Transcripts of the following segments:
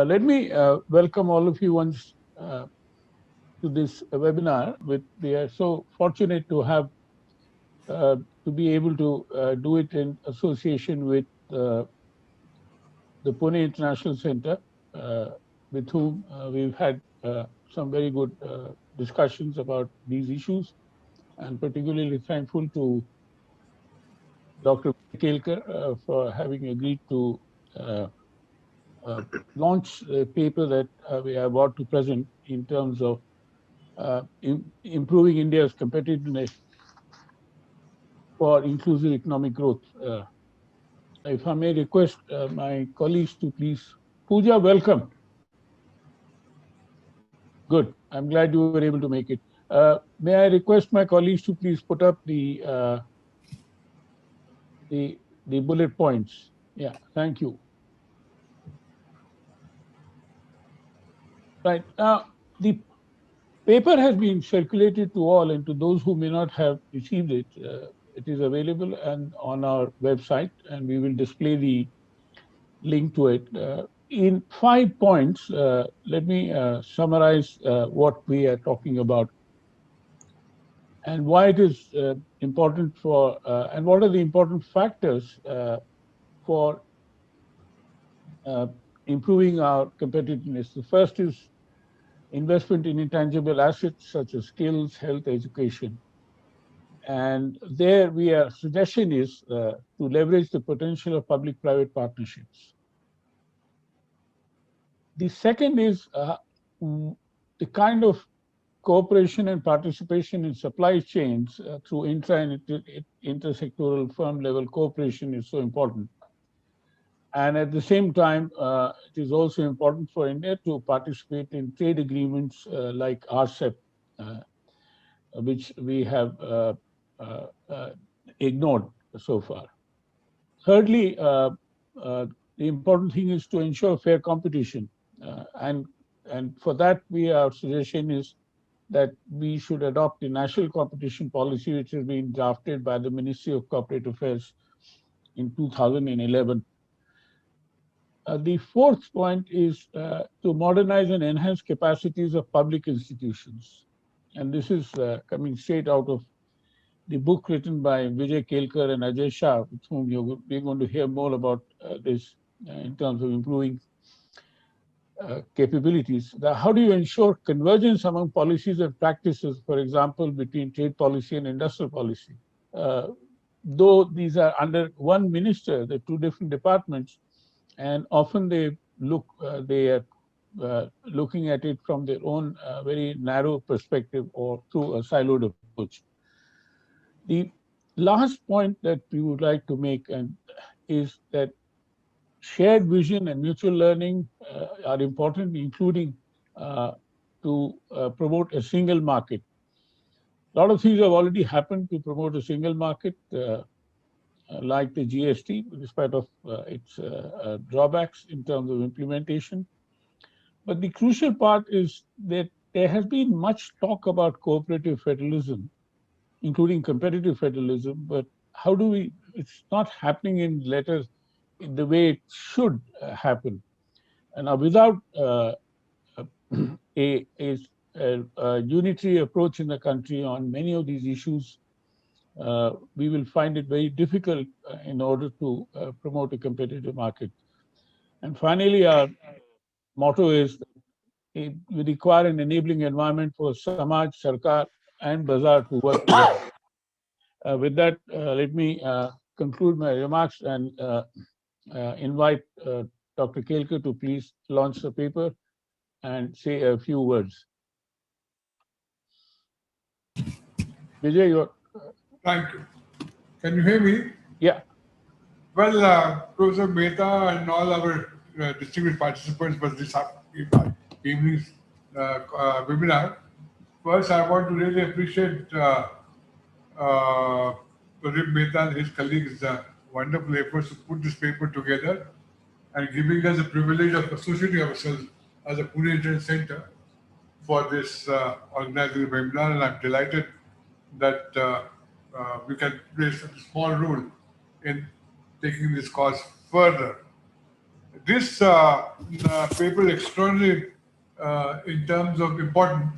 Let me welcome all of you once to this webinar. We are so fortunate to have to be able to do it in association with the Pune International Center, with whom we've had some very good discussions about these issues, and particularly thankful to Dr. Kelkar for having agreed to uh, launch a paper that we are about to present in terms of improving India's competitiveness for inclusive economic growth. If I may request my colleagues to please, Pooja, welcome. Good. I'm glad you were able to make it. May I request my colleagues to please put up the bullet points? Yeah, thank you. Right. The paper has been circulated to all, and to those who may not have received it, it is available and on our website, and we will display the link to it. In 5 points, let me summarize what we are talking about and why it is important for, and what are the important factors for improving our competitiveness. The first is investment in intangible assets such as skills, health, education. And there our suggestion is to leverage the potential of public-private partnerships. The second is the kind of cooperation and participation in supply chains through intra and intersectoral firm level cooperation is so important. And at the same time, it is also important for India to participate in trade agreements like RCEP, which we have ignored so far. Thirdly, the important thing is to ensure fair competition. And for that, our suggestion is that we should adopt a national competition policy, which has been drafted by the Ministry of Corporate Affairs in 2011. The fourth point is to modernize and enhance capacities of public institutions. And this is coming straight out of the book written by Vijay Kelkar and Ajay Shah, with whom we're going to hear more about this in terms of improving capabilities. How do you ensure convergence among policies and practices, for example, between trade policy and industrial policy? Though these are under one minister, the two different departments, and often they are looking at it from their own very narrow perspective or through a siloed approach. The last point that we would like to make is that shared vision and mutual learning are important, including to promote a single market. A lot of things have already happened to promote a single market, like the GST, despite of its drawbacks in terms of implementation. But the crucial part is that there has been much talk about cooperative federalism, including competitive federalism, but how do it's not happening in letters in the way it should happen. And without a unitary approach in the country on many of these issues, we will find it very difficult in order to promote a competitive market. And finally, our motto is we require an enabling environment for Samaj, Sarkar, and Bazaar to work together. With that, let me conclude my remarks and invite Dr. Kelkar to please launch the paper and say a few words. Vijay, you're... Thank you. Can you hear me? Yeah. Well, Professor Mehta and all our distinguished participants for this evening's webinar. First, I want to really appreciate Professor Mehta and his colleagues' wonderful efforts to put this paper together and giving us the privilege of associating ourselves as a Pune International Center for this organizing the webinar. And I'm delighted that we can play a small role in taking this cause further. This paper is extraordinary in terms of important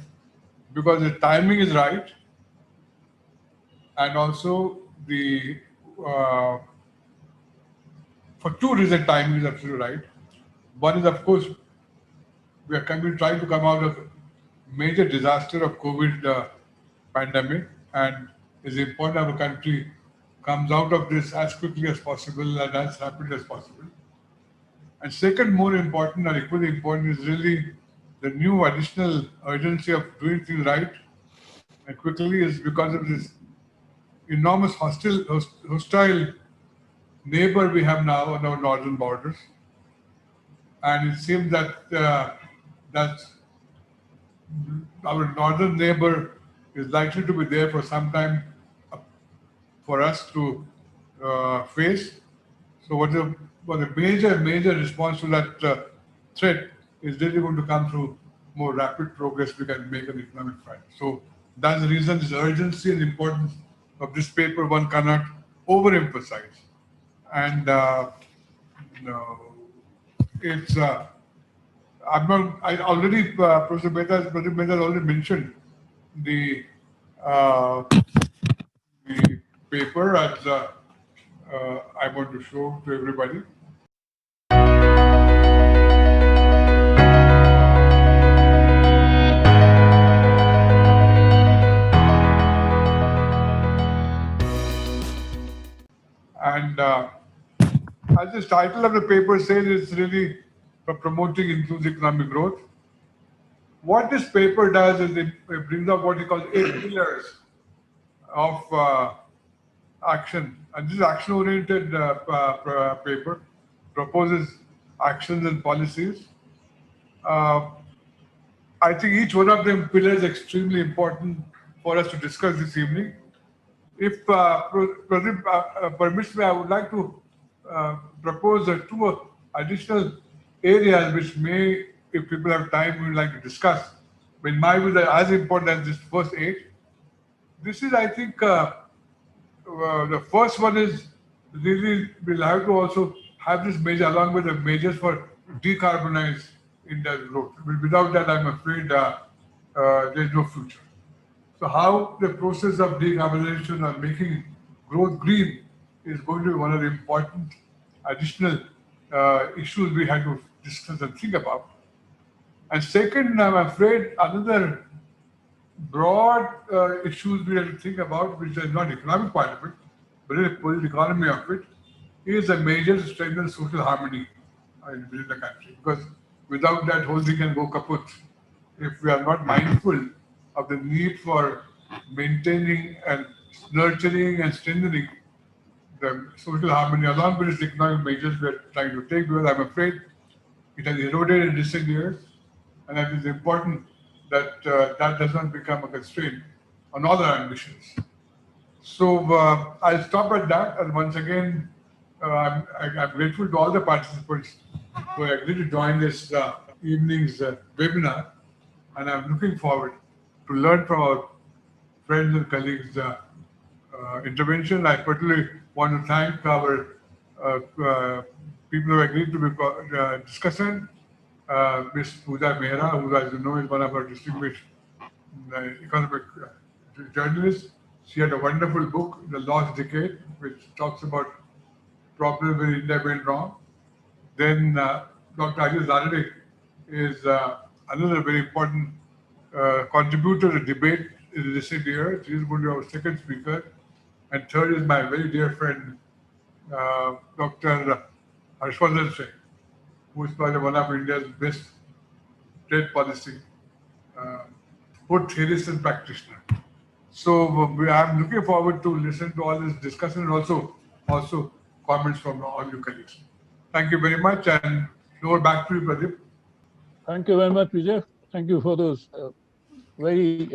because the timing is right, and also the for two reasons timing is absolutely right. One is, of course, we are trying to come out of major disaster of COVID pandemic, and it's important our country comes out of this as quickly as possible and as rapidly as possible. And second, more important or equally important, is really the new additional urgency of doing things right and quickly is because of this enormous hostile neighbor we have now on our northern borders. And it seems that that our northern neighbor is likely to be there for some time for us to face. So what the major response to that threat is really going to come through more rapid progress we can make on the economic front. So that's the reason this urgency and importance of this paper one cannot overemphasize. And no, it's I'm not. I already Professor Mehta has already mentioned the uh, the paper as I want to show to everybody. And as the title of the paper says, it's really for promoting inclusive economic growth. What this paper does is it brings up what he calls 8 pillars of action. And this action-oriented paper proposes actions and policies. Uh, I think each one of them pillars is extremely important for us to discuss this evening. If Pradeep permits me, I would like to propose two additional areas which may, if people have time, we would like to discuss. But in my view, they're as important as this first 8. This is, I think, the first one is really we'll have to also have this measure along with the measures for decarbonize India's growth. Without that, I'm afraid there's no future. So how the process of decarbonization or making growth green is going to be one of the important additional issues we had to discuss and think about. And second, I'm afraid another broad issues we have to think about, which is not economic part of it, but the political economy of it, is a major to strengthen social harmony within the country. Because without that, whole thing can go kaput if we are not mindful of the need for maintaining and nurturing and strengthening the social harmony along with its economic measures we are trying to take, because I'm afraid it has eroded in recent years, and it is important that that does not become a constraint on all our ambitions. So I'll stop at that, and once again, I'm grateful to all the participants who agreed to join this evening's webinar, and I'm looking forward to learn from our friends and colleagues' intervention. I particularly want to thank our people who agreed to be discussant, Ms. Pooja Mehra, who, as you know, is one of our distinguished economic journalists. She had a wonderful book, The Lost Decade, which talks about problems where India went wrong. Then Dr. Ajit Zanade is another very important contributor to debate in the recent years. He is going to be our second speaker. And third is my very dear friend, Dr. Harshvardhan Singh, who is probably one of India's best trade policy both theorists and practitioners. So I'm looking forward to listen to all this discussion and also comments from all you colleagues. Thank you very much, and over back to you, Pradeep. Thank you very much, Vijay. Thank you for those very,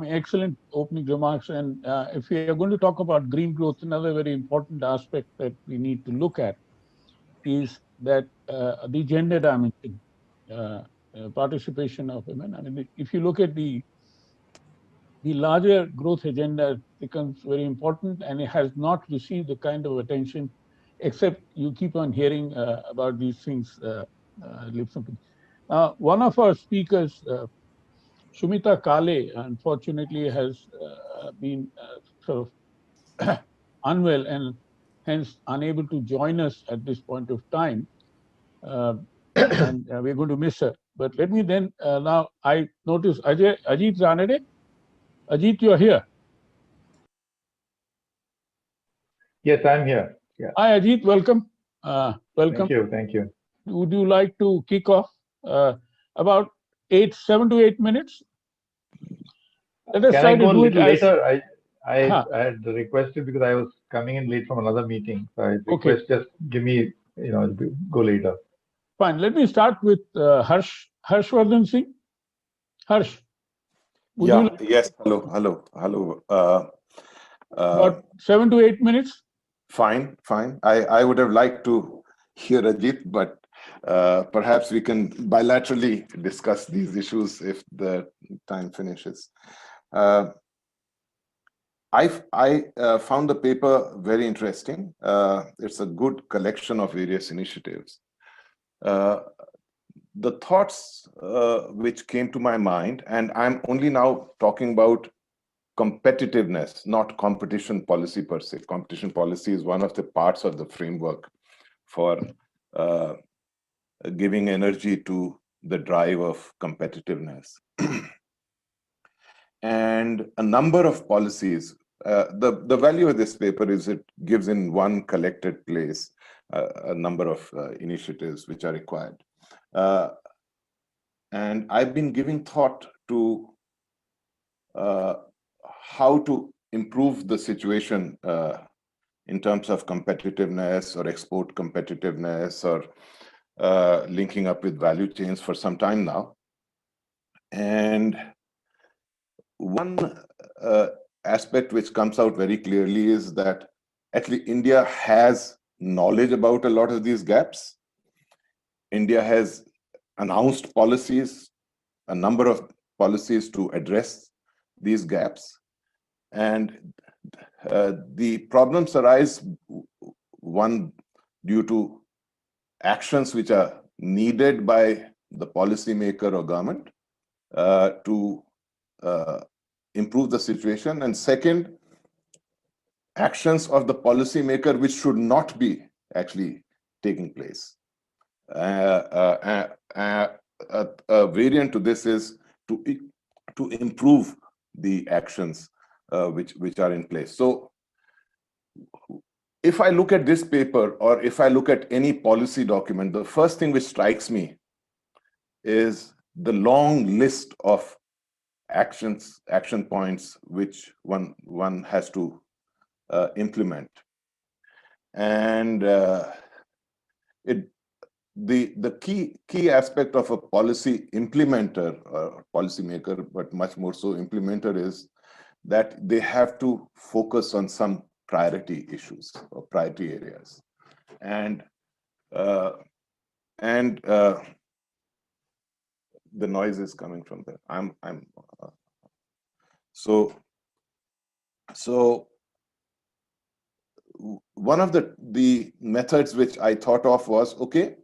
excellent opening remarks. And if we are going to talk about green growth, another very important aspect that we need to look at is that the gender dimension, participation of women. I mean, if you look at the larger growth agenda becomes very important, and it has not received the kind of attention except you keep on hearing about these things. One of our speakers, Shumita Kale, unfortunately has been sort of unwell and hence unable to join us at this point of time. And we're going to miss her. But let me then, now I notice Ajit Ranade. Ajit, you're here. Yes, I'm here. Yeah. Hi, Ajit. Welcome. Welcome. Thank you. Thank you. Would you like to kick off about 7 to 8 minutes? Let us Can try I to go a do it little as later? I had requested because I was coming in late from another meeting. So I request just give me, go later. Fine. Let me start with Harshvardhan Singh. Harsh. Yes. Hello. About 7 to 8 minutes. Fine. I would have liked to hear Ajit, but perhaps we can bilaterally discuss these issues if the time finishes. I found the paper very interesting. It's a good collection of various initiatives. The thoughts which came to my mind, and I'm only now talking about competitiveness, not competition policy per se. Competition policy is one of the parts of the framework for giving energy to the drive of competitiveness. And a number of policies, the value of this paper is it gives in one collected place a number of initiatives which are required. And I've been giving thought to how to improve the situation in terms of competitiveness or export competitiveness or linking up with value chains for some time now. And one aspect which comes out very clearly is that actually India has knowledge about a lot of these gaps. India has announced policies, a number of policies to address these gaps. And the problems arise, one, due to actions which are needed by the policymaker or government to improve the situation. And second, actions of the policymaker which should not be actually taking place. A variant to this is to improve the actions which are in place. So if I look at this paper or if I look at any policy document, the first thing which strikes me is the long list of action points which one has to implement. And the key aspect of a policy implementer or policymaker, but much more so implementer, is that they have to focus on some priority issues or priority areas. And the noise is coming from there. So one of the methods which I thought of was, okay,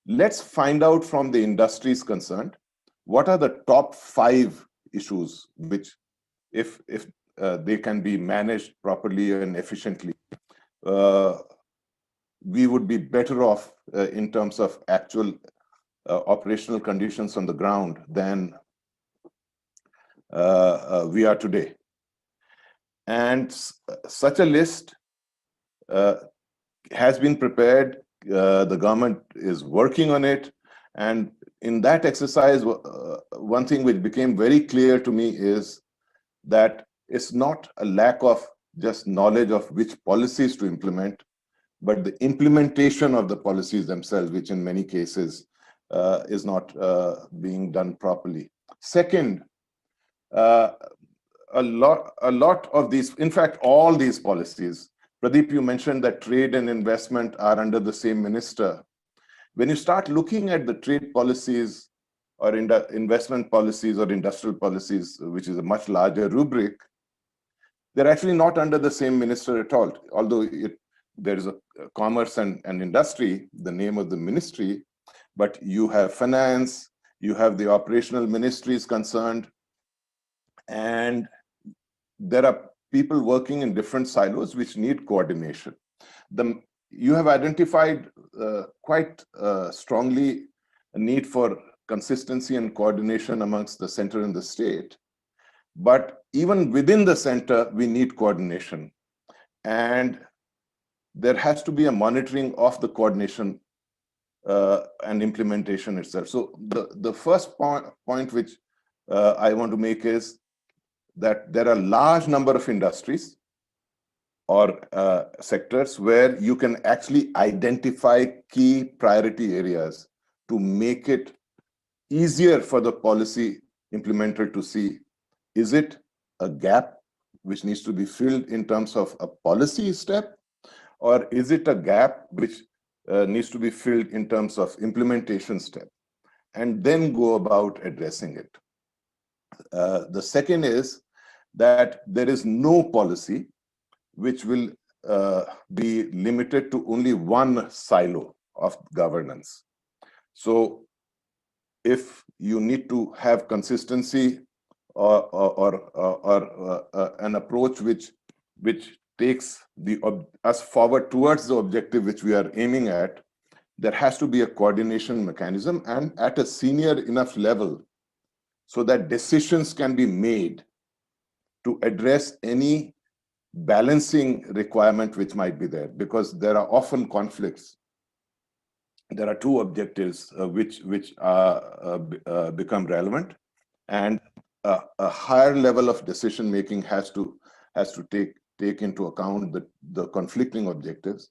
let's find out from the industries concerned, what are the top 5 issues which, if they can be managed properly and efficiently, we would be better off in terms of actual operational conditions on the ground than we are today. And such a list has been prepared. The government is working on it. And in that exercise, one thing which became very clear to me is that it's not a lack of just knowledge of which policies to implement, but the implementation of the policies themselves, which in many cases is not being done properly. Second, a lot of these, in fact, all these policies, Pradeep, you mentioned that trade and investment are under the same minister. When you start looking at the trade policies or investment policies or industrial policies, which is a much larger rubric, they're actually not under the same minister at all, although there is a commerce and industry, the name of the ministry, but you have finance, you have the operational ministries concerned, and there are people working in different silos which need coordination. You have identified quite strongly a need for consistency and coordination amongst the center and the state. But even within the center, we need coordination. And there has to be a monitoring of the coordination and implementation itself. So the first point which I want to make is that there are a large number of industries or sectors where you can actually identify key priority areas to make it easier for the policy implementer to see, is it a gap which needs to be filled in terms of a policy step, or is it a gap which needs to be filled in terms of implementation step, and then go about addressing it. The second is that there is no policy which will be limited to only one silo of governance. So if you need to have consistency or an approach which takes us forward towards the objective which we are aiming at, there has to be a coordination mechanism and at a senior enough level so that decisions can be made to address any balancing requirement which might be there, because there are often conflicts. There are two objectives which become relevant, and a higher level of decision making has to take into account the conflicting objectives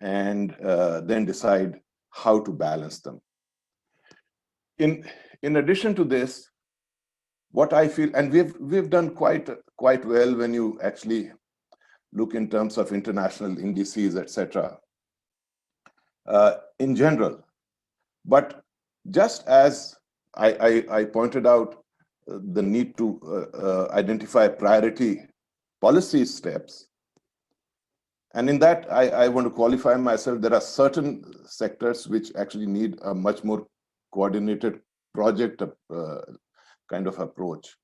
and then decide how to balance them. In addition to this, what I feel, and we've done quite well when you actually look in terms of international indices, etc. In general, but just as I pointed out the need to identify priority policy steps, and in that I want to qualify myself, there are certain sectors which actually need a much more coordinated project kind of approach.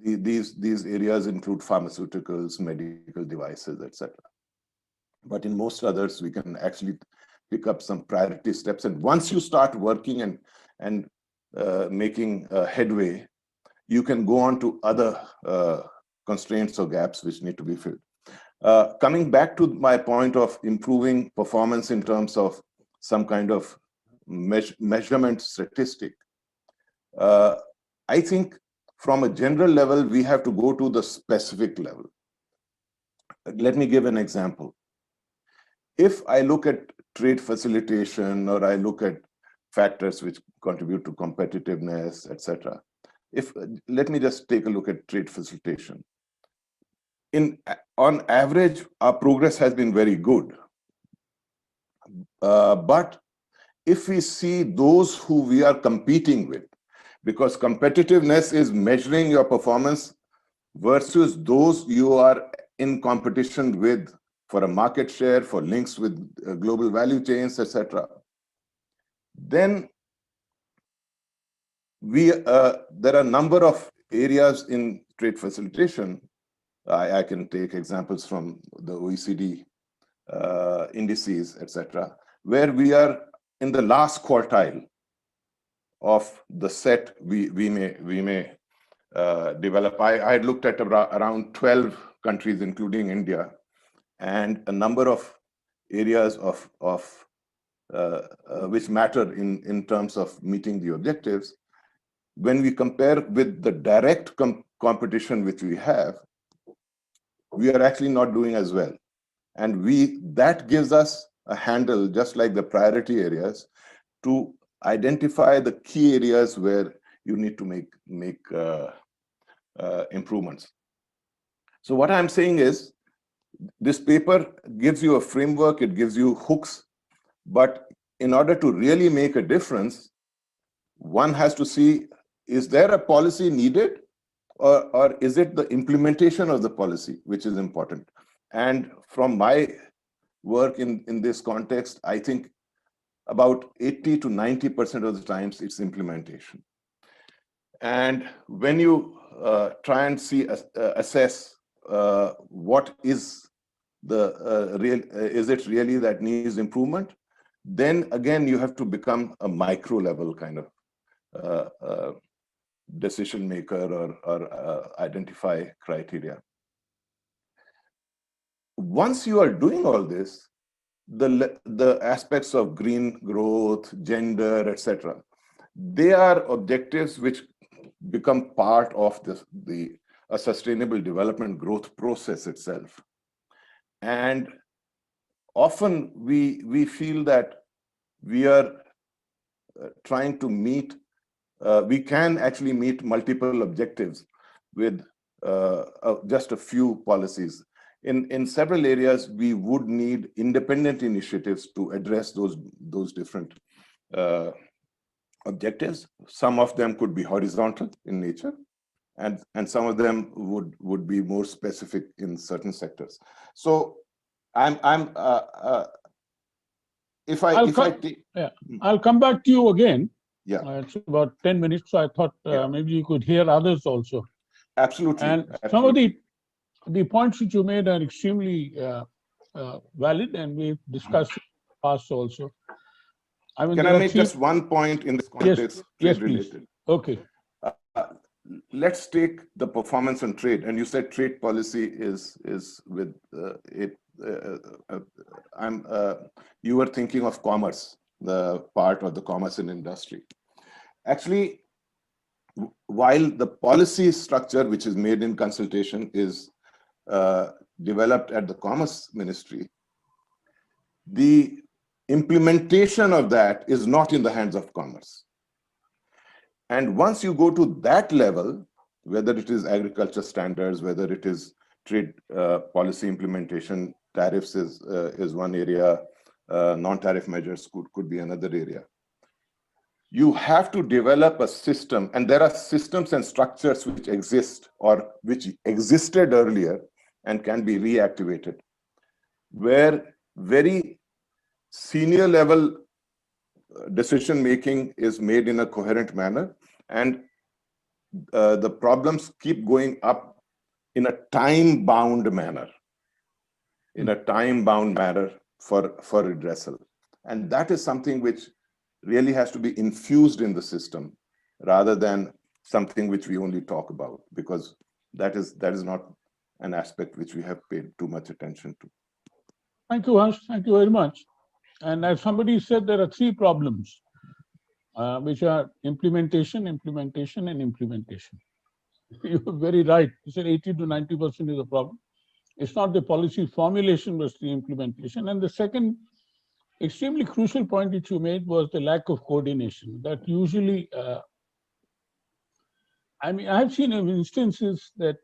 These areas include pharmaceuticals, medical devices, etc. But in most others, we can actually pick up some priority steps. And once you start working and making headway, you can go on to other constraints or gaps which need to be filled. Coming back to my point of improving performance in terms of some kind of measurement statistic, I think from a general level, we have to go to the specific level. Let me give an example. If I look at trade facilitation, or I look at factors which contribute to competitiveness, etc. Let me just take a look at trade facilitation. On average, our progress has been very good. But if we see those who we are competing with, because competitiveness is measuring your performance versus those you are in competition with for a market share, for links with global value chains, etc. Then there are a number of areas in trade facilitation. I can take examples from the OECD indices, etc., where we are in the last quartile of the set we may develop. I had looked at around 12 countries, including India, and a number of areas of which matter in terms of meeting the objectives. When we compare with the direct competition which we have, we are actually not doing as well. And that gives us a handle, just like the priority areas, to identify the key areas where you need to make improvements. So what I'm saying is, this paper gives you a framework, it gives you hooks, but in order to really make a difference, one has to see, is there a policy needed, or is it the implementation of the policy which is important? And from my work in this context, I think about 80 to 90% of the times it's implementation. And when you try and assess what is the is it really that needs improvement, then again you have to become a micro level kind of decision maker or identify criteria. Once you are doing all this, the aspects of green growth, gender, etc., they are objectives which become part of a sustainable development growth process itself. And often we feel that we are trying to meet, we can actually meet multiple objectives with just a few policies. In several areas, we would need independent initiatives to address those different objectives. Some of them could be horizontal in nature, and some of them would be more specific in certain sectors. So I'll come back to you again. Yeah, it's about 10 minutes, so I thought maybe you could hear others also. Absolutely. And absolutely. Some of the points which you made are extremely valid, and we've discussed in the past also. I mean, can I make just one point in this context? Yes, related? please. Okay. Let's take the performance on trade, and you said trade policy is with it. You were thinking of commerce, the part of the commerce and industry. Actually, while the policy structure, which is made in consultation, is developed at the Commerce Ministry, the implementation of that is not in the hands of commerce. And once you go to that level, whether it is agriculture standards, whether it is trade policy implementation, tariffs is one area, non-tariff measures could be another area. You have to develop a system, and there are systems and structures which exist or which existed earlier and can be reactivated, where very senior level decision making is made in a coherent manner, and the problems keep going up in a time-bound manner, for redressal. And that is something which really has to be infused in the system rather than something which we only talk about, because that is not an aspect which we have paid too much attention to. Thank you, Harsh. Thank you very much. And as somebody said, there are three problems, which are implementation, implementation, and implementation. You're very right. You said 80 to 90% is the problem. It's not the policy formulation, but the implementation. And the second extremely crucial point which you made was the lack of coordination. That usually, I mean, I've seen instances that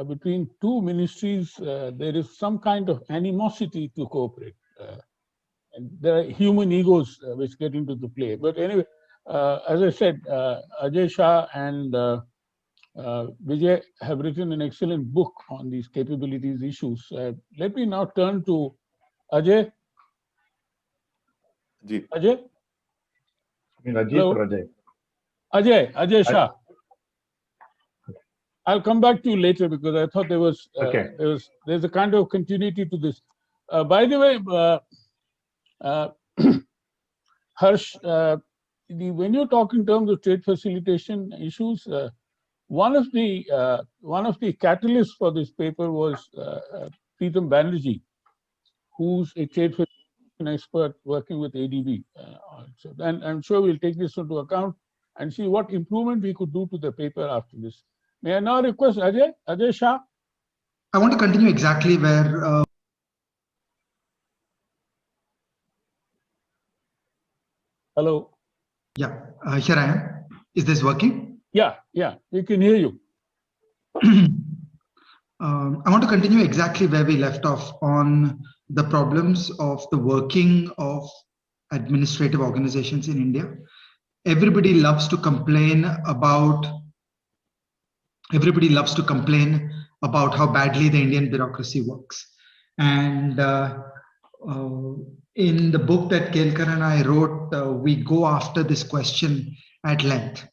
between two ministries, there is some kind of animosity to cooperate. And there are human egos which get into the play. But anyway, as I said, Ajay Shah and Vijay have written an excellent book on these capabilities issues. Let me now turn to Ajay. Ajay? I mean, Ajit or Ajay? Ajay Shah. I'll come back to you later because I thought there's a kind of continuity to this. By the way, Harsh, when you talk in terms of trade facilitation issues, one of the catalysts for this paper was Preetam Banerjee, who's a trade facilitation expert working with ADB. And I'm sure we'll take this into account and see what improvement we could do to the paper after this. May I now request Ajay Shah? I want to continue exactly where. Hello. Yeah, here I am. Is this working? Yeah, we can hear you. I want to continue exactly where we left off on the problems of the working of administrative organizations in India. Everybody loves to complain about how badly the Indian bureaucracy works. And in the book that Kelkar and I wrote, we go after this question at length.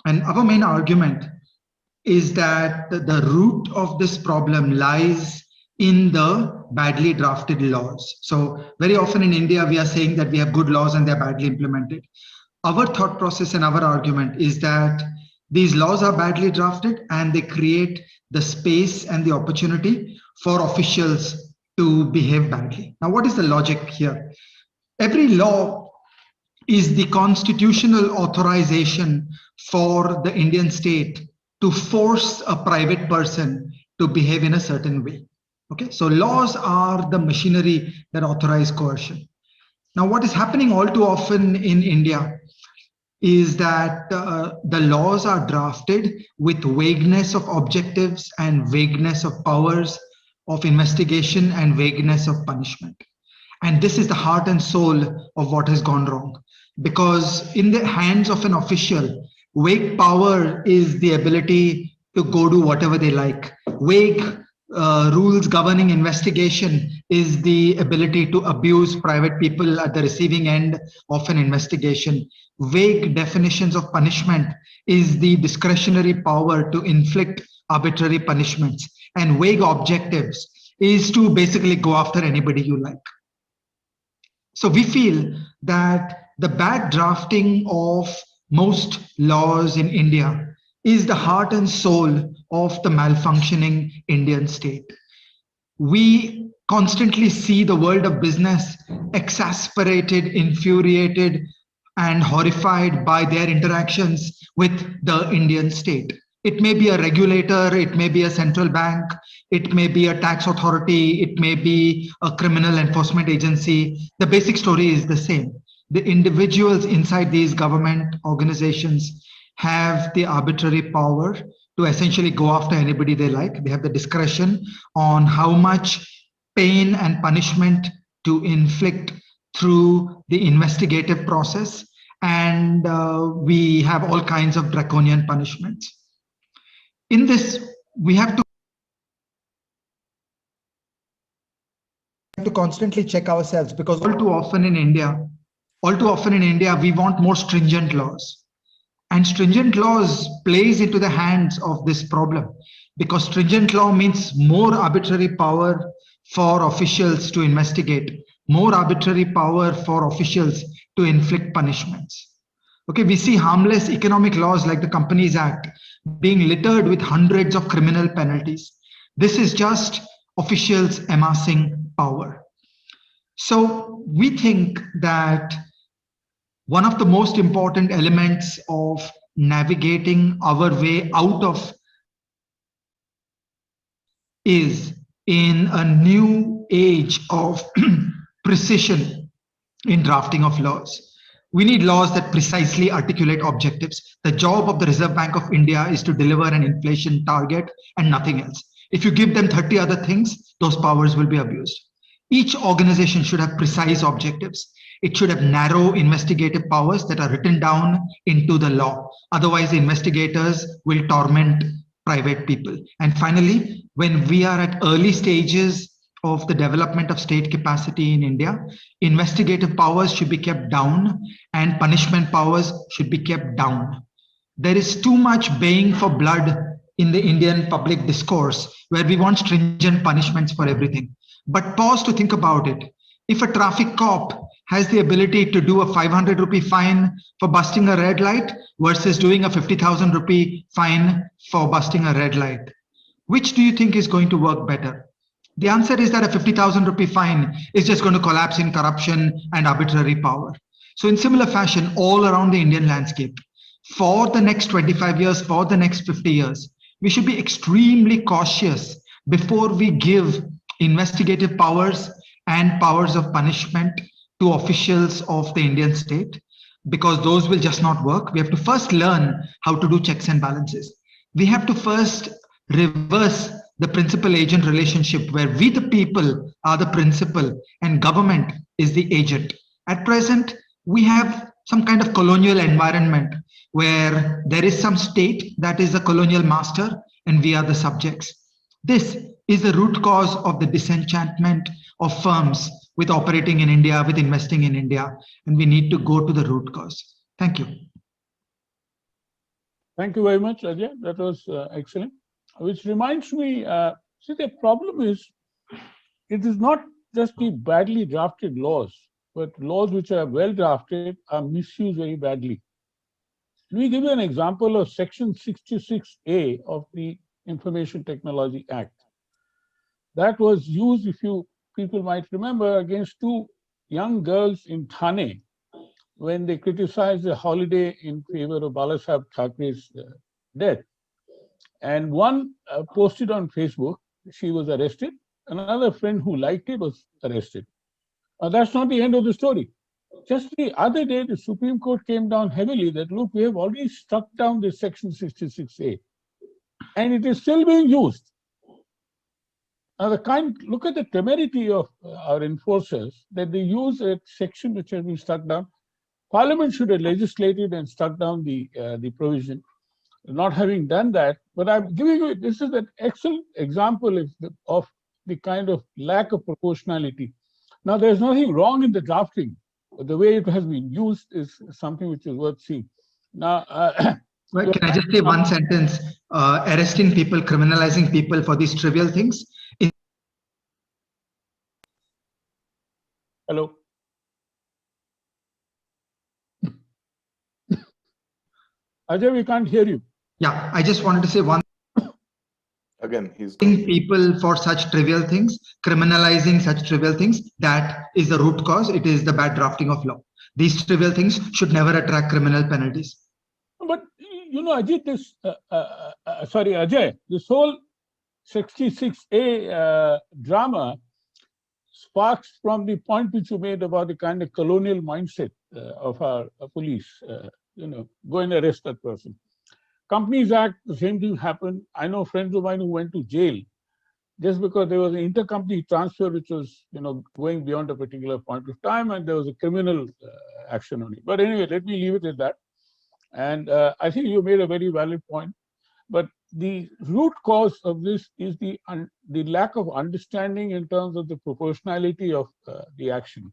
And our main argument is that the root of this problem lies in the badly drafted laws. So very often in India, we are saying that we have good laws and they're badly implemented. Our thought process and our argument is that these laws are badly drafted and they create the space and the opportunity for officials to behave badly. Now, what is the logic here? Every law is the constitutional authorization for the Indian state to force a private person to behave in a certain way. Okay, so laws are the machinery that authorize coercion. Now, what is happening all too often in India is that the laws are drafted with vagueness of objectives and vagueness of powers of investigation and vagueness of punishment. And this is the heart and soul of what has gone wrong. Because in the hands of an official, vague power is the ability to go do whatever they like. Vague rules governing investigation is the ability to abuse private people at the receiving end of an investigation. Vague definitions of punishment is the discretionary power to inflict arbitrary punishments. And vague objectives is to basically go after anybody you like. So we feel that the bad drafting of most laws in India is the heart and soul of the malfunctioning Indian state. We constantly see the world of business exasperated, infuriated, and horrified by their interactions with the Indian state. It may be a regulator, it may be a central bank, it may be a tax authority, it may be a criminal enforcement agency. The basic story is the same. The individuals inside these government organizations have the arbitrary power to essentially go after anybody they like. They have the discretion on how much pain and punishment to inflict through the investigative process. And we have all kinds of draconian punishments. In this, we have to constantly check ourselves, because all too often in India, we want more stringent laws. And stringent laws plays into the hands of this problem, because stringent law means more arbitrary power for officials to investigate, more arbitrary power for officials to inflict punishments. Okay, we see harmless economic laws like the Companies Act being littered with hundreds of criminal penalties. This is just officials amassing power. So we think that one of the most important elements of navigating our way out of is in a new age of precision in drafting of laws. We need laws that precisely articulate objectives. The job of the Reserve Bank of India is to deliver an inflation target and nothing else. If you give them 30 other things, those powers will be abused. Each organization should have precise objectives. It should have narrow investigative powers that are written down into the law. Otherwise, the investigators will torment private people. And finally, when we are at early stages of the development of state capacity in India, investigative powers should be kept down and punishment powers should be kept down. There is too much baying for blood in the Indian public discourse where we want stringent punishments for everything. But pause to think about it. If a traffic cop has the ability to do a 500 rupee fine for busting a red light versus doing a 50,000 rupee fine for busting a red light, which do you think is going to work better? The answer is that a 50,000 rupee fine is just going to collapse in corruption and arbitrary power. So in similar fashion, all around the Indian landscape, for the next 25 years, for the next 50 years, we should be extremely cautious before we give investigative powers and powers of punishment to officials of the Indian state, because those will just not work. We have to first learn how to do checks and balances. We have to first reverse the principal-agent relationship where we, the people, are the principal and government is the agent. At present, we have some kind of colonial environment where there is some state that is a colonial master and we are the subjects. This is the root cause of the disenchantment of firms with operating in India, with investing in India, and we need to go to the root cause. Thank you. Thank you very much, Ajay. That was excellent. Which reminds me, see, the problem is, it is not just the badly drafted laws, but laws which are well drafted are misused very badly. Let me give you an example of Section 66A of the Information Technology Act. That was used, if you people might remember, against two young girls in Thane when they criticized the holiday in favor of Balasaheb Thackeray's death. And one posted on Facebook, she was arrested. Another friend who liked it was arrested. That's not the end of the story. Just the other day, the Supreme Court came down heavily that, look, we have already struck down this Section 66A, and it is still being used. Now, look at the temerity of our enforcers, that they use a section which has been struck down. Parliament should have legislated and struck down the provision. Not having done that, but I'm giving you, this is an excellent example of the kind of lack of proportionality. Now, there's nothing wrong in the drafting. The way it has been used is something which is worth seeing. Now, well, can I just say one sentence? Arresting people, criminalizing people for these trivial things. Hello. Ajay, we can't hear you. Yeah, I just wanted to say one. Again, he's people for such trivial things, criminalizing such trivial things, that is the root cause. It is the bad drafting of law. These trivial things should never attract criminal penalties. But you know, Ajay, Ajay, this whole 66A drama sparks from the point which you made about the kind of colonial mindset of our police. Go and arrest that person. Companies Act, the same thing happened. I know friends of mine who went to jail just because there was an intercompany transfer which was, going beyond a particular point of time, and there was a criminal action on it. But anyway, let me leave it at that. And I think you made a very valid point. But the root cause of this is the lack of understanding in terms of the proportionality of the action.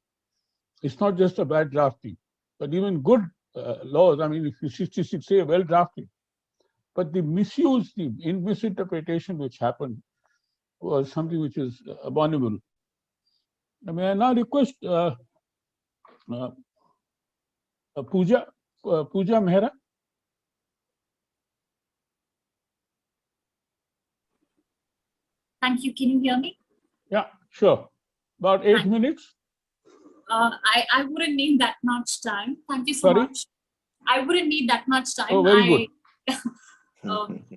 It's not just a bad drafting, but even good laws. I mean, if you 66A well drafted, but the misuse, the misinterpretation which happened was something which is abominable. May I now request Pooja Mehra? Thank you. Can you hear me? Yeah, sure. About 8 minutes. I wouldn't need that much time. Thank you so much. I wouldn't need that much time. Oh, very good.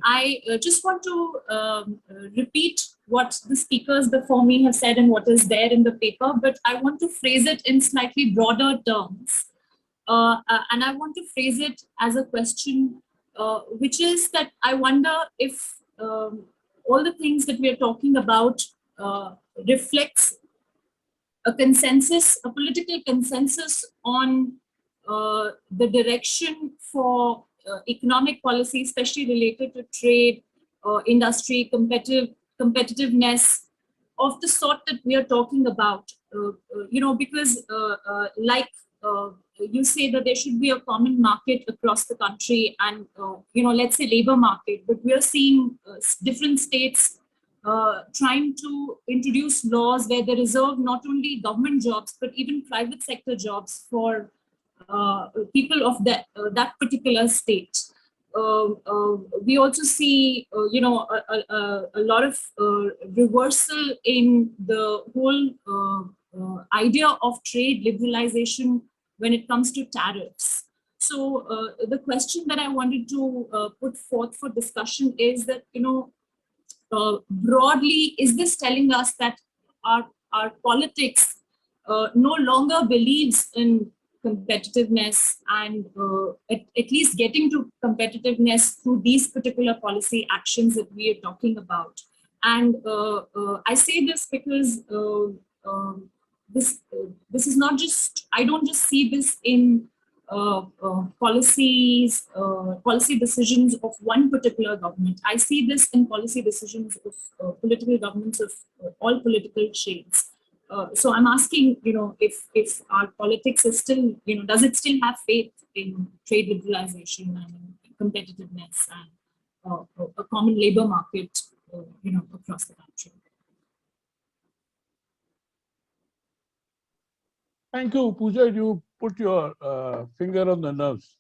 I just want to repeat what the speakers before me have said and what is there in the paper, but I want to phrase it in slightly broader terms. And I want to phrase it as a question, which is that I wonder if all the things that we are talking about reflects a consensus, a political consensus on the direction for economic policy, especially related to trade, industry, competitiveness of the sort that we are talking about. Because like you say that there should be a common market across the country and, let's say labor market, but we are seeing different states trying to introduce laws where they reserve not only government jobs, but even private sector jobs for people of that particular state. We also see, a lot of reversal in the whole idea of trade liberalization when it comes to tariffs. So the question that I wanted to put forth for discussion is that, broadly, is this telling us that our politics no longer believes in competitiveness and at least getting to competitiveness through these particular policy actions that we are talking about? And I say this because this is not just, I don't just see this in policy decisions of one particular government. I see this in policy decisions of political governments of all political shades. So I'm asking, if our politics is still, does it still have faith in trade liberalization and competitiveness and a common labor market, across the country? Thank you, Pooja. You put your finger on the nerves.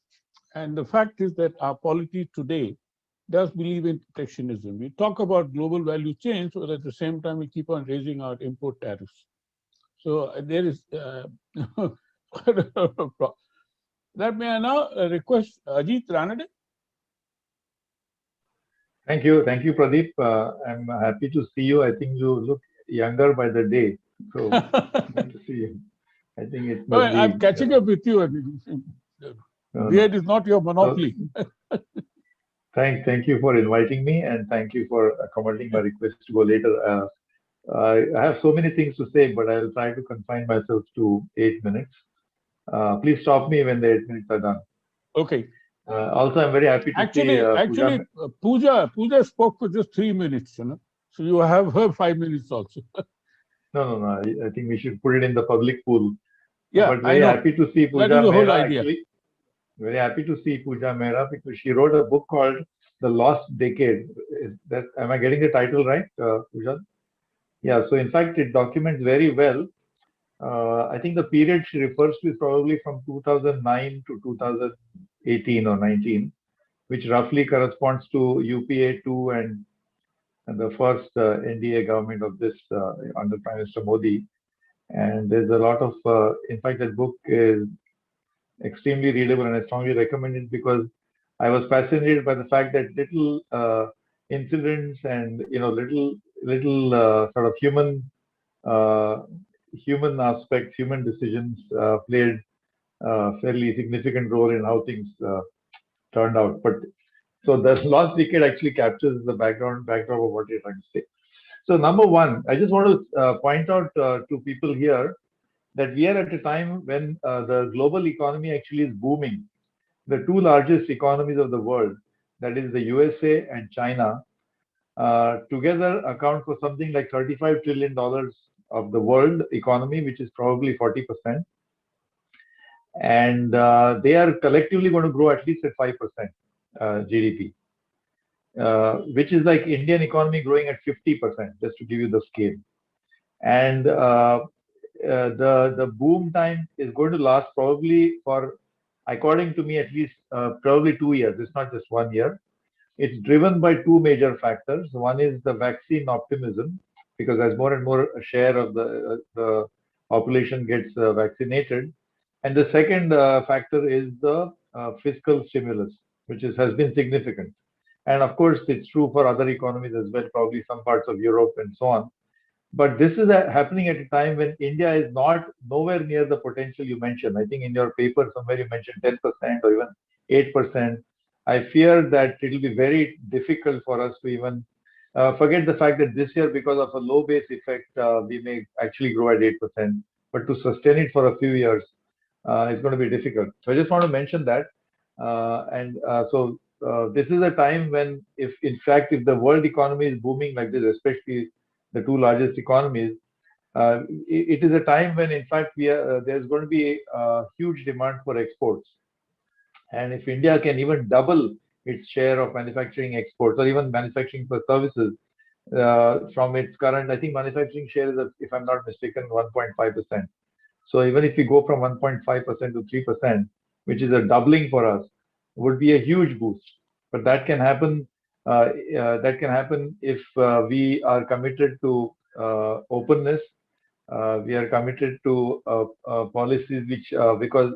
And the fact is that our polity today does believe in protectionism. We talk about global value chains, but at the same time, we keep on raising our import tariffs. So there is quite a problem. That may I now request Ajit Ranade. Thank you, Pradeep. I'm happy to see you. I think you look younger by the day. So good to see you. I think it must be. I'm catching up with you. Beard is not your monopoly. Thank you for inviting me, and thank you for accommodating my request to go later. I have so many things to say, but I'll try to confine myself to 8 minutes. Please stop me when the 8 minutes are done. Okay. Also, I'm very happy to see Pooja spoke for just 3 minutes, So you have her 5 minutes also. No. I think we should put it in the public pool. Yeah, but very happy to see Pooja that is the whole Mehra, idea. Actually. Very happy to see Pooja Mehra because she wrote a book called The Lost Decade. Am I getting the title right, Pooja? Yeah, so in fact, it documents very well. I think the period she refers to is probably from 2009 to 2018 or 19, which roughly corresponds to UPA 2 and the first NDA government of this under Prime Minister Modi. And there's a lot of, in fact, that book is extremely readable, and I strongly recommend it because I was fascinated by the fact that little incidents and little sort of human aspects, human decisions played a fairly significant role in how things turned out. But so the Lost Decade actually captures the backdrop of what you're trying to say. So number one, I just want to point out to people here that we are at a time when the global economy actually is booming. The two largest economies of the world, that is the USA and China, together account for something like $35 trillion of the world economy, which is probably 40%. And they are collectively going to grow at least at 5% GDP. Which is like Indian economy growing at 50%, just to give you the scale. And the boom time is going to last probably for, according to me, at least probably 2 years. It's not just 1 year. It's driven by two major factors. One is the vaccine optimism, because as more and more share of the population gets vaccinated. And the second factor is the fiscal stimulus, which has been significant. And of course, it's true for other economies as well, probably some parts of Europe and so on. But this is happening at a time when India is nowhere near the potential you mentioned. I think in your paper somewhere you mentioned 10% or even 8%. I fear that it will be very difficult for us to even forget the fact that this year, because of a low base effect, we may actually grow at 8%. But to sustain it for a few years, it's going to be difficult. So I just want to mention that. So this is a time when, if the world economy is booming like this, especially the two largest economies, it is a time when, in fact, there's going to be a huge demand for exports. And if India can even double its share of manufacturing exports, or even manufacturing for services, from its current, I think manufacturing share is, if I'm not mistaken, 1.5%. So even if we go from 1.5% to 3%, which is a doubling for us, would be a huge boost. But that can happen. That can happen if we are committed to openness. We are committed to policies which, because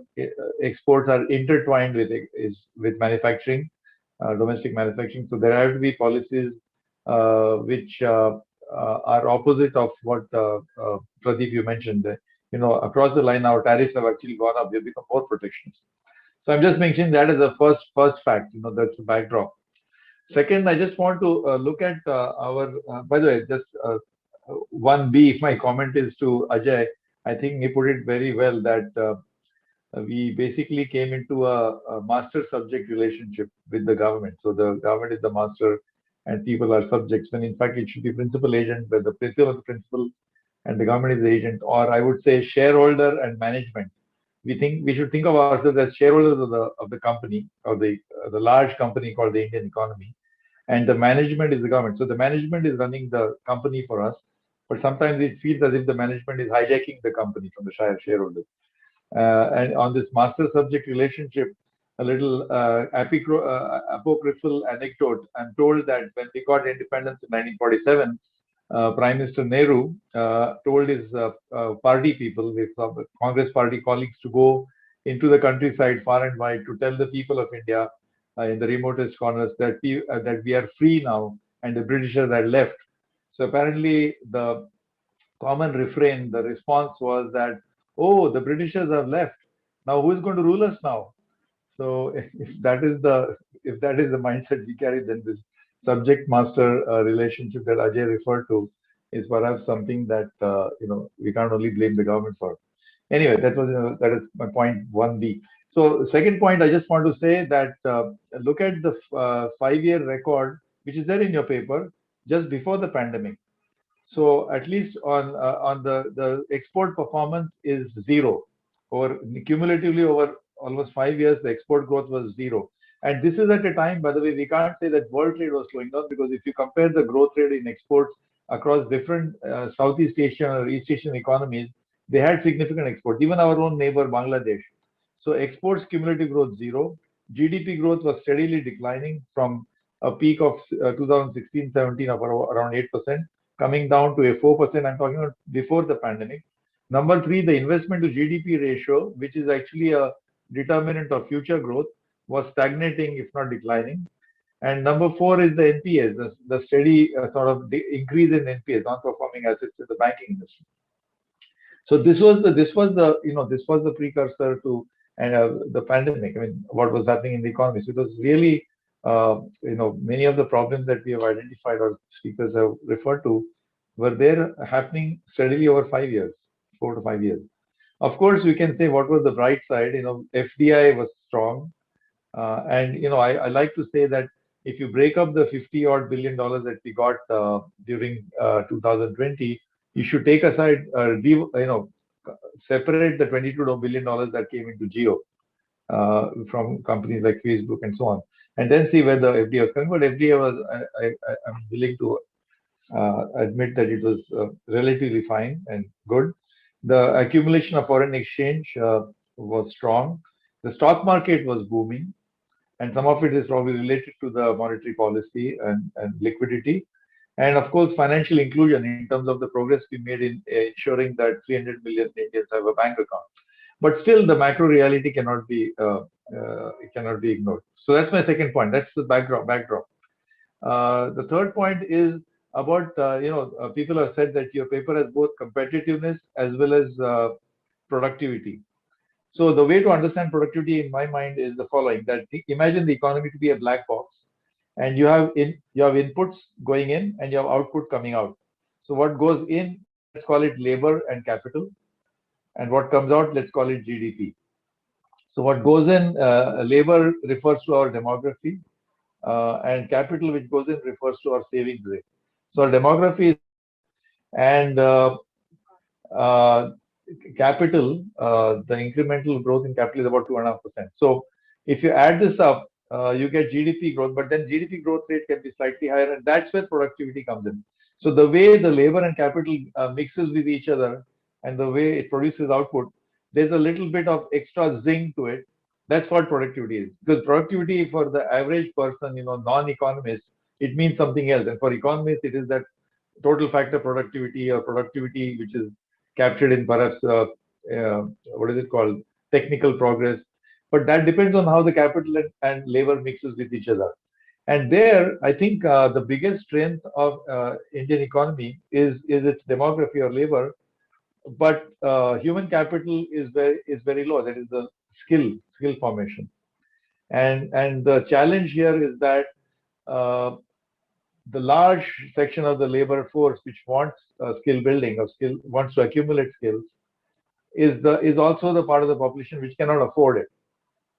exports are intertwined with manufacturing, domestic manufacturing. So there have to be policies which are opposite of what Pradeep, you mentioned. Across the line, our tariffs have actually gone up. They've become more protectionist. So I'm just mentioning that as a first fact. That's the backdrop. Second, I just want to look at our. By the way, just 1B. If my comment is to Ajay, I think he put it very well that we basically came into a master subject relationship with the government. So the government is the master and people are subjects, when in fact it should be principal agent, where the principal of the principal and the government is the agent, or I would say shareholder and management. We should think of ourselves as shareholders of the company, or the large company called the Indian economy, and the management is the government. So the management is running the company for us, but sometimes it feels as if the management is hijacking the company from the shareholders. And on this master subject relationship, a little apocryphal anecdote. I'm told that when we got independence in 1947, Prime Minister Nehru told his party people, his Congress party colleagues, to go into the countryside far and wide to tell the people of India in the remotest corners that we are free now and the Britishers had left. So apparently the common refrain, the response was that, oh, the Britishers have left. Now who is going to rule us now? So if that is the mindset we carry, then this subject master relationship that Ajay referred to is perhaps something that we can't only blame the government for. Anyway, that is my point 1B. So second point, I just want to say that look at the 5-year record, which is there in your paper, just before the pandemic. So at least on the export performance is zero. Cumulatively over almost 5 years, the export growth was zero. And this is at a time, by the way, we can't say that world trade was slowing down, because if you compare the growth rate in exports across different Southeast Asian or East Asian economies, they had significant exports, even our own neighbor Bangladesh. So exports cumulative growth zero. GDP growth was steadily declining from a peak of 2016-17 of around 8%, coming down to a 4%. I'm talking about before the pandemic. Number 3, the investment to GDP ratio, which is actually a determinant of future growth, was stagnating, if not declining. And number 4 is the NPAs, the steady sort of increase in NPAs, non-performing assets in the banking industry. So this was the precursor to the pandemic. I mean, what was happening in the economy. So it was really many of the problems that we have identified or speakers have referred to were there happening steadily over 5 years, 4 to 5 years. Of course, we can say what was the bright side. FDI was strong, and I like to say that if you break up the $50-odd billion that we got during 2020, you should take aside, separate the $22 billion that came into Geo from companies like Facebook and so on, and then see where the FDI was coming. But FDI was, I'm willing to admit that it was relatively fine and good. The accumulation of foreign exchange was strong. The stock market was booming, and some of it is probably related to the monetary policy and liquidity. And of course, financial inclusion in terms of the progress we made in ensuring that 300 million Indians have a bank account. But still, the macro reality cannot be ignored. So that's my second point. That's the backdrop. The third point is about people have said that your paper has both competitiveness as well as productivity. So the way to understand productivity in my mind is the following: that imagine the economy to be a black box, and you have inputs going in and you have output coming out. So what goes in, let's call it labor and capital, and what comes out, let's call it GDP. So what goes in, labor refers to our demography, and capital which goes in refers to our savings rate. So our demography and capital, the incremental growth in capital is about 2.5%. So if you add this up, you get GDP growth, but then GDP growth rate can be slightly higher, and that's where productivity comes in. So the way the labor and capital mixes with each other and the way it produces output, there's a little bit of extra zing to it. That's what productivity is. Because productivity for the average person, non-economist, it means something else. And for economists, it is that total factor productivity, or productivity which is captured in perhaps what is it called, technical progress. But that depends on how the capital and labor mixes with each other. And there, I think the biggest strength of Indian economy is its demography or labor, but human capital is very low. That is the skill formation. And the challenge here is that the large section of the labor force which wants skill building or wants to accumulate skills, is also the part of the population which cannot afford it.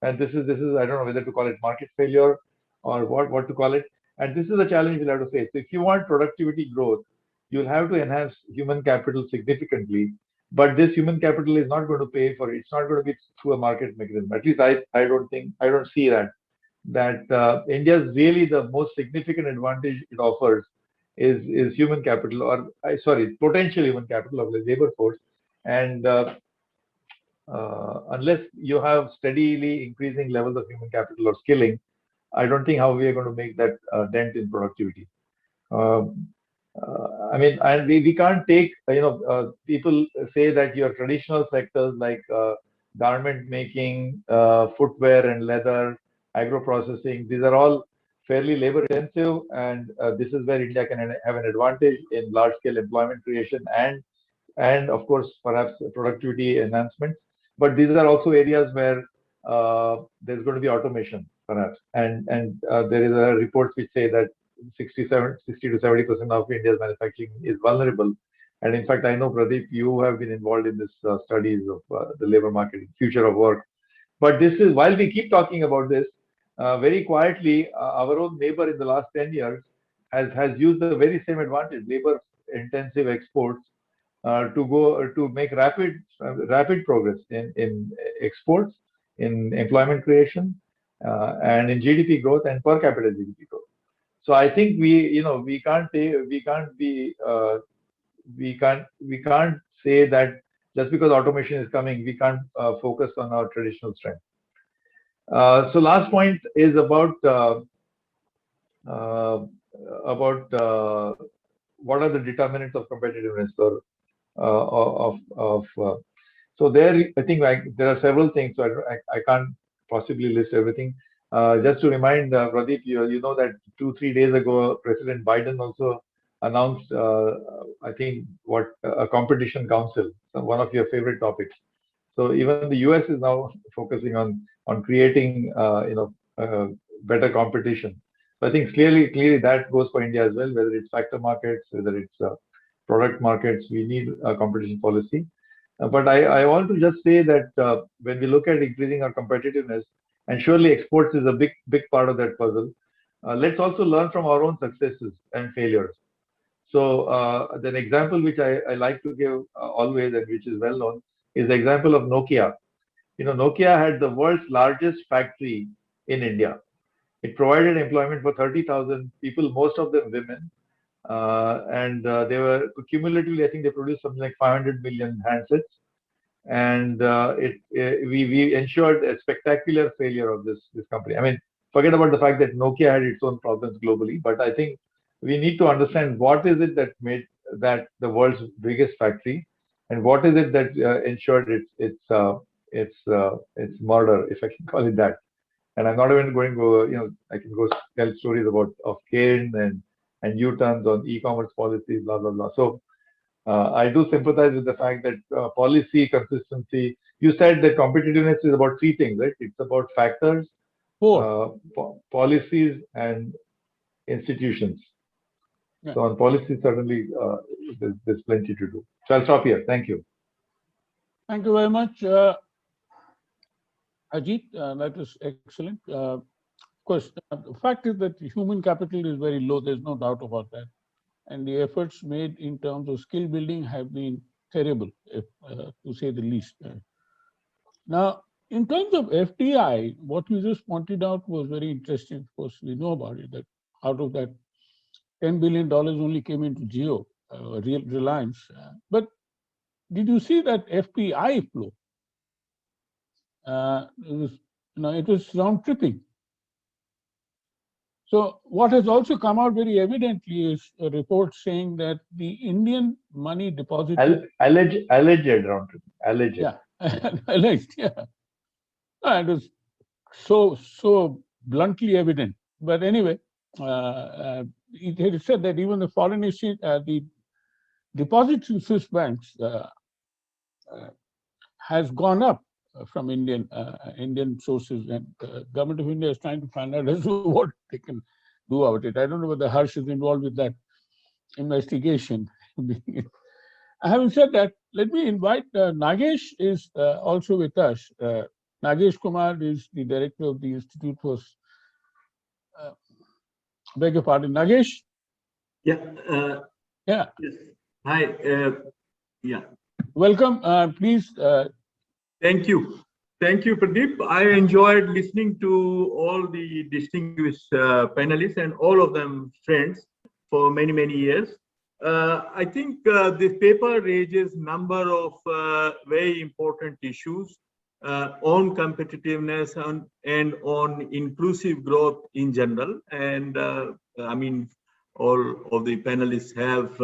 And this is I don't know whether to call it market failure or what to call it. And this is a challenge we'll have to face. So if you want productivity growth, you'll have to enhance human capital significantly. But this human capital is not going to pay for it. It's not going to be through a market mechanism. At least I don't see that India's really the most significant advantage it offers is human capital, or sorry, potential human capital of the labor force. And unless you have steadily increasing levels of human capital or skilling, I don't think how we are going to make that dent in productivity. I mean, and we can't take, people say that your traditional sectors like garment making, footwear and leather, agro processing, these are all fairly labor intensive, and this is where India can have an advantage in large scale employment creation and of course perhaps productivity enhancement. But these are also areas where there's going to be automation perhaps, and there is a report which say that 60 to 70% of India's manufacturing is vulnerable. And in fact, I know, Pradeep, you have been involved in this studies of the labor market, future of work. But this is, while we keep talking about this, very quietly, our own neighbor in the last 10 years has used the very same advantage, labor intensive exports, to make rapid progress in exports, in employment creation, and in GDP growth and per capita GDP growth. So I think we can't say that just because automation is coming, we can't focus on our traditional strength. So last point is about what are the determinants of competitiveness, or so there I think there are several things. So I can't possibly list everything. Just to remind Pradeep, you know that 2-3 days ago, President Biden also announced, I think, a competition council, one of your favorite topics. So even the US is now focusing on creating, better competition. So I think clearly that goes for India as well, whether it's factor markets, whether it's product markets, we need a competition policy. But I want to just say that when we look at increasing our competitiveness, and surely exports is a big part of that puzzle, let's also learn from our own successes and failures. So the example which I like to give always, and which is well known, is the example of Nokia. Nokia had the world's largest factory in India. It provided employment for 30,000 people, most of them women. And they were cumulatively, I think they produced something like 500 million handsets. And we ensured a spectacular failure of this company. I mean, forget about the fact that Nokia had its own problems globally, but I think we need to understand what is it that made that the world's biggest factory, and what is it that ensured its murder, if I can call it that. And I'm not even going to, I can go tell stories of Cain and U-turns on e-commerce policies, blah, blah, blah. So I do sympathize with the fact that policy consistency, you said that competitiveness is about 3 things, right? It's about factors, 4. Policies, and institutions. Yeah. So on policy, certainly there's plenty to do. So I'll stop here. Thank you. Thank you very much, Ajit. That was excellent. Of course, the fact is that human capital is very low. There's no doubt about that. And the efforts made in terms of skill building have been terrible, to say the least. Now, in terms of FDI, what you just pointed out was very interesting. Of course, we know about it, that out of that, $10 billion only came into Jio, Reliance. But did you see that FDI flow? It was round tripping. So what has also come out very evidently is a report saying that the Indian money deposited... Alleged round tripping. Alleged. Yeah, alleged, yeah. It was so bluntly evident. But anyway, it said that even the foreign exchange, the deposits in Swiss banks has gone up from Indian sources, and the government of India is trying to find out as to what they can do about it. I don't know whether Harsh is involved with that investigation. Having said that, let me invite Nagesh is also with us. Nagesh Kumar is the director of the Institute for, beg your pardon, Nagesh? Yeah. Yeah. Yes. Hi. Yeah. Welcome. Please. Thank you. Thank you, Pradeep. I enjoyed listening to all the distinguished panelists and all of them friends for many, many years. I think this paper raises number of very important issues on competitiveness and on inclusive growth in general. And I mean, all of the panelists have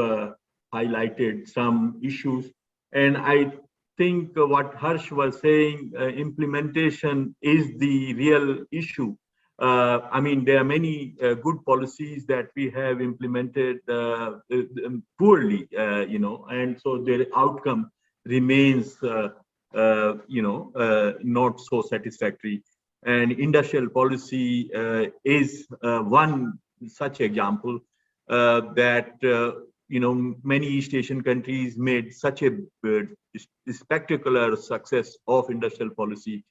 highlighted some issues. And I think what Harsh was saying, implementation is the real issue. I mean, there are many good policies that we have implemented poorly, and so their outcome remains, not so satisfactory. And industrial policy is one such example that many East Asian countries made such a spectacular success of industrial policy,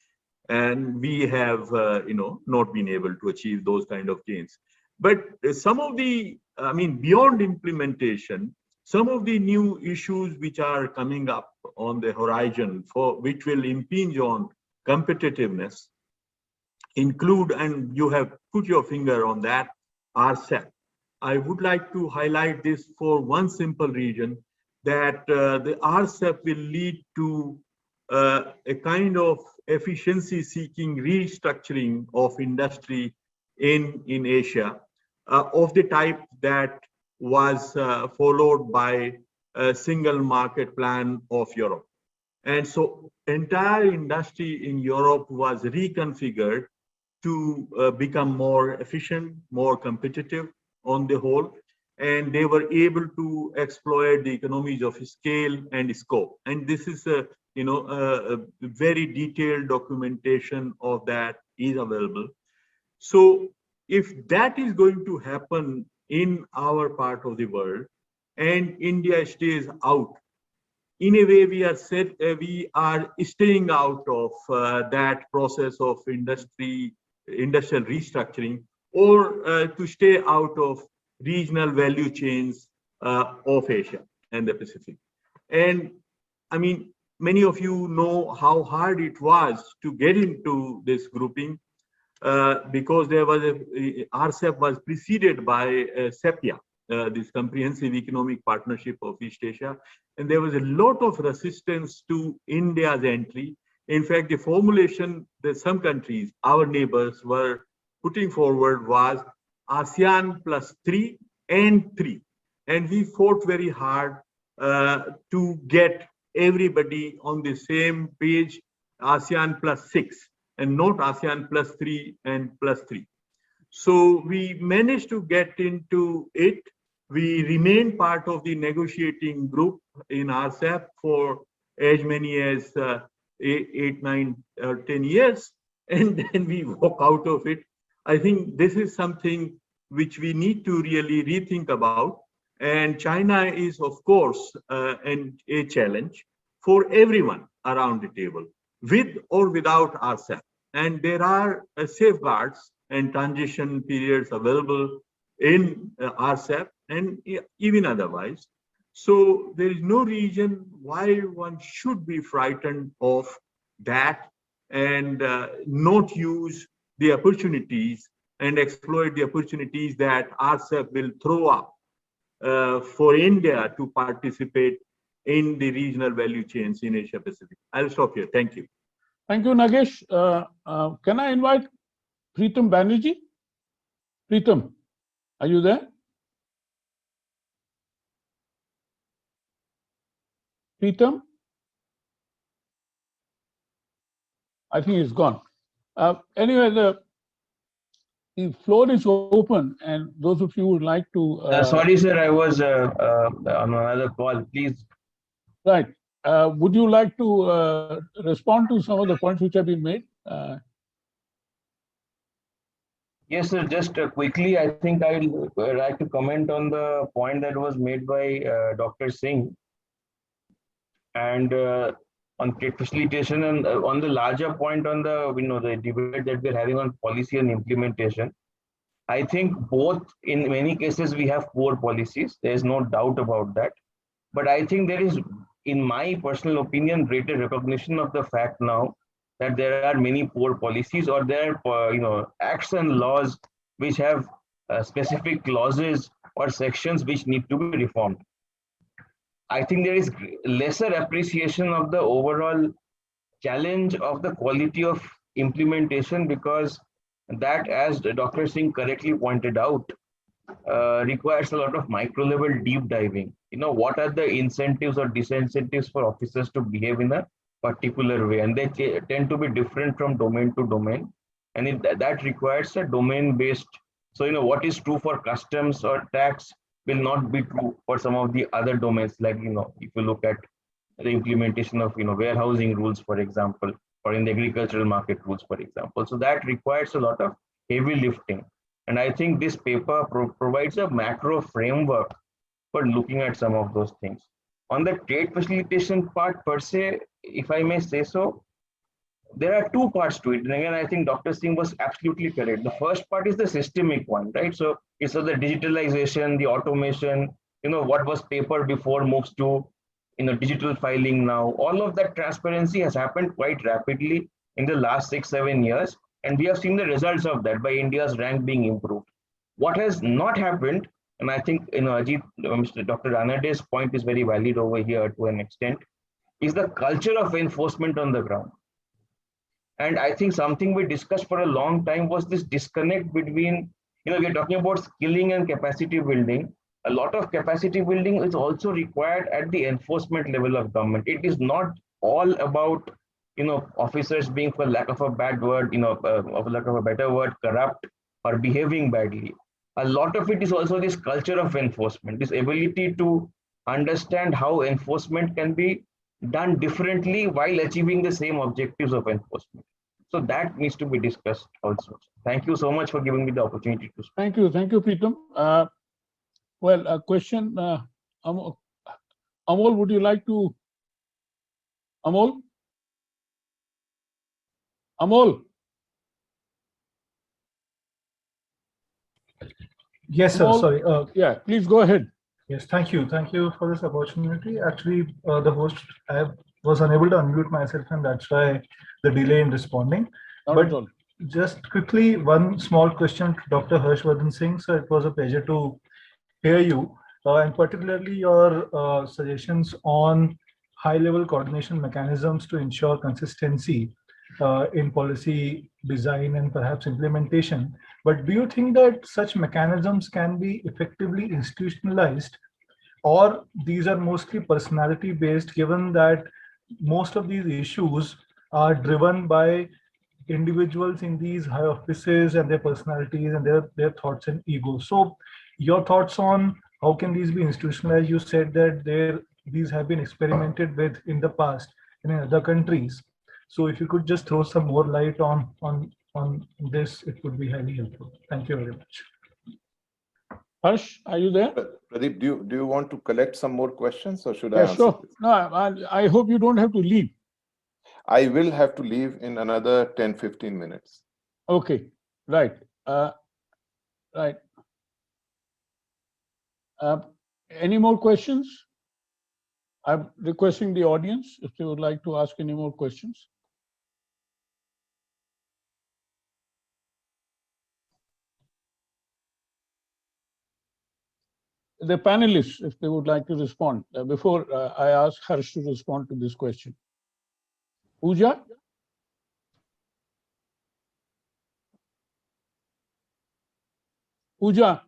and we have not been able to achieve those kind of gains. But some of the, I mean, beyond implementation, some of the new issues which are coming up on the horizon for which will impinge on competitiveness include, and you have put your finger on that, RCEP. I would like to highlight this for one simple reason, that the RCEP will lead to a kind of efficiency-seeking restructuring of industry in Asia, of the type that was followed by a single market plan of Europe. And so entire industry in Europe was reconfigured to become more efficient, more competitive on the whole, and they were able to exploit the economies of scale and scope. And this is a very detailed documentation of that is available. So if that is going to happen in our part of the world and India stays out, in a way we are staying out of that process of industrial restructuring, or to stay out of regional value chains of Asia and the Pacific. And I mean, many of you know how hard it was to get into this grouping because there was RCEP was preceded by CEPIA, this Comprehensive Economic Partnership of East Asia, and there was a lot of resistance to India's entry. In fact, the formulation that some countries, our neighbors, were putting forward was ASEAN +3 and 3. And we fought very hard to get everybody on the same page, ASEAN +6, and not ASEAN +3 and +3. So we managed to get into it. We remained part of the negotiating group in RCEP for as many as 8, 9, or 10 years, and then we walk out of it. I think this is something which we need to really rethink about. And China is, of course, a challenge for everyone around the table, with or without RCEP. And there are safeguards and transition periods available in RCEP and even otherwise. So there is no reason why one should be frightened of that and not use the opportunities and exploit the opportunities that RCEP will throw up for India to participate in the regional value chains in Asia Pacific. I'll stop here. Thank you. Thank you, Nagesh. Can I invite Preetam Banerjee? Preetam, are you there? Preetam? I think he's gone. Anyway, the floor is open, and those of you who would like to... sorry, sir, I was on another call, please. Right. Would you like to respond to some of the points which have been made? Yes, sir, just quickly, I think I'd like to comment on the point that was made by Dr. Singh. And on trade facilitation, and on the larger point on the the debate that we're having on policy and implementation, I think both in many cases we have poor policies. There is no doubt about that. But I think there is, in my personal opinion, greater recognition of the fact now that there are many poor policies, or there are acts and laws which have specific clauses or sections which need to be reformed. I think there is lesser appreciation of the overall challenge of the quality of implementation, because that, as Dr. Singh correctly pointed out, requires a lot of micro level deep diving. What are the incentives or disincentives for officers to behave in a particular way, and they tend to be different from domain to domain, and that requires a domain based. So what is true for customs or tax will not be true for some of the other domains, like if you look at the implementation of warehousing rules, for example, or in the agricultural market rules, for example. So that requires a lot of heavy lifting, and I think this paper provides a macro framework for looking at some of those things. On the trade facilitation part per se, if I may say so, there are two parts to it. And again, I think Dr. Singh was absolutely correct. The first part is the systemic one, right? So it's the digitalization, the automation, what was paper before moves to digital filing now. All of that transparency has happened quite rapidly in the last 6-7 years. And we have seen the results of that by India's rank being improved. What has not happened, and I think Ajit, Dr. Ranade's point is very valid over here to an extent, is the culture of enforcement on the ground. And I think something we discussed for a long time was this disconnect between, we're talking about skilling and capacity building. A lot of capacity building is also required at the enforcement level of government. It is not all about, officers being, for lack of a bad word, of lack of a better word, corrupt or behaving badly. A lot of it is also this culture of enforcement, this ability to understand how enforcement can be done differently while achieving the same objectives of enforcement. So that needs to be discussed also. Thank you so much for giving me the opportunity to speak. Thank you, Preetam. Well, a question, Amol, would you like to? Amol? Yes, sir. Amol? Sorry. Yeah, please go ahead. Yes, thank you. Thank you for this opportunity. Actually, the host, I was unable to unmute myself, and that's why the delay in responding. But just quickly, one small question to Dr. Harshvardhan Singh. So it was a pleasure to hear you, and particularly your suggestions on high-level coordination mechanisms to ensure consistency in policy design and perhaps implementation. But do you think that such mechanisms can be effectively institutionalized, or these are mostly personality based, given that most of these issues are driven by individuals in these high offices and their personalities and their thoughts and egos? So your thoughts on how can these be institutionalized? You said that these have been experimented with in the past and in other countries. So if you could just throw some more light on this, it would be highly helpful. Thank you very much. Harsh, are you there? Pradeep, do you want to collect some more questions, or should I answer? Sure. No, I hope you don't have to leave. I will have to leave in another 10-15 minutes. Okay, right. Right. Any more questions? I'm requesting the audience if they would like to ask any more questions. The panelists, if they would like to respond, before I ask Harsh to respond to this question. Pooja? Pooja?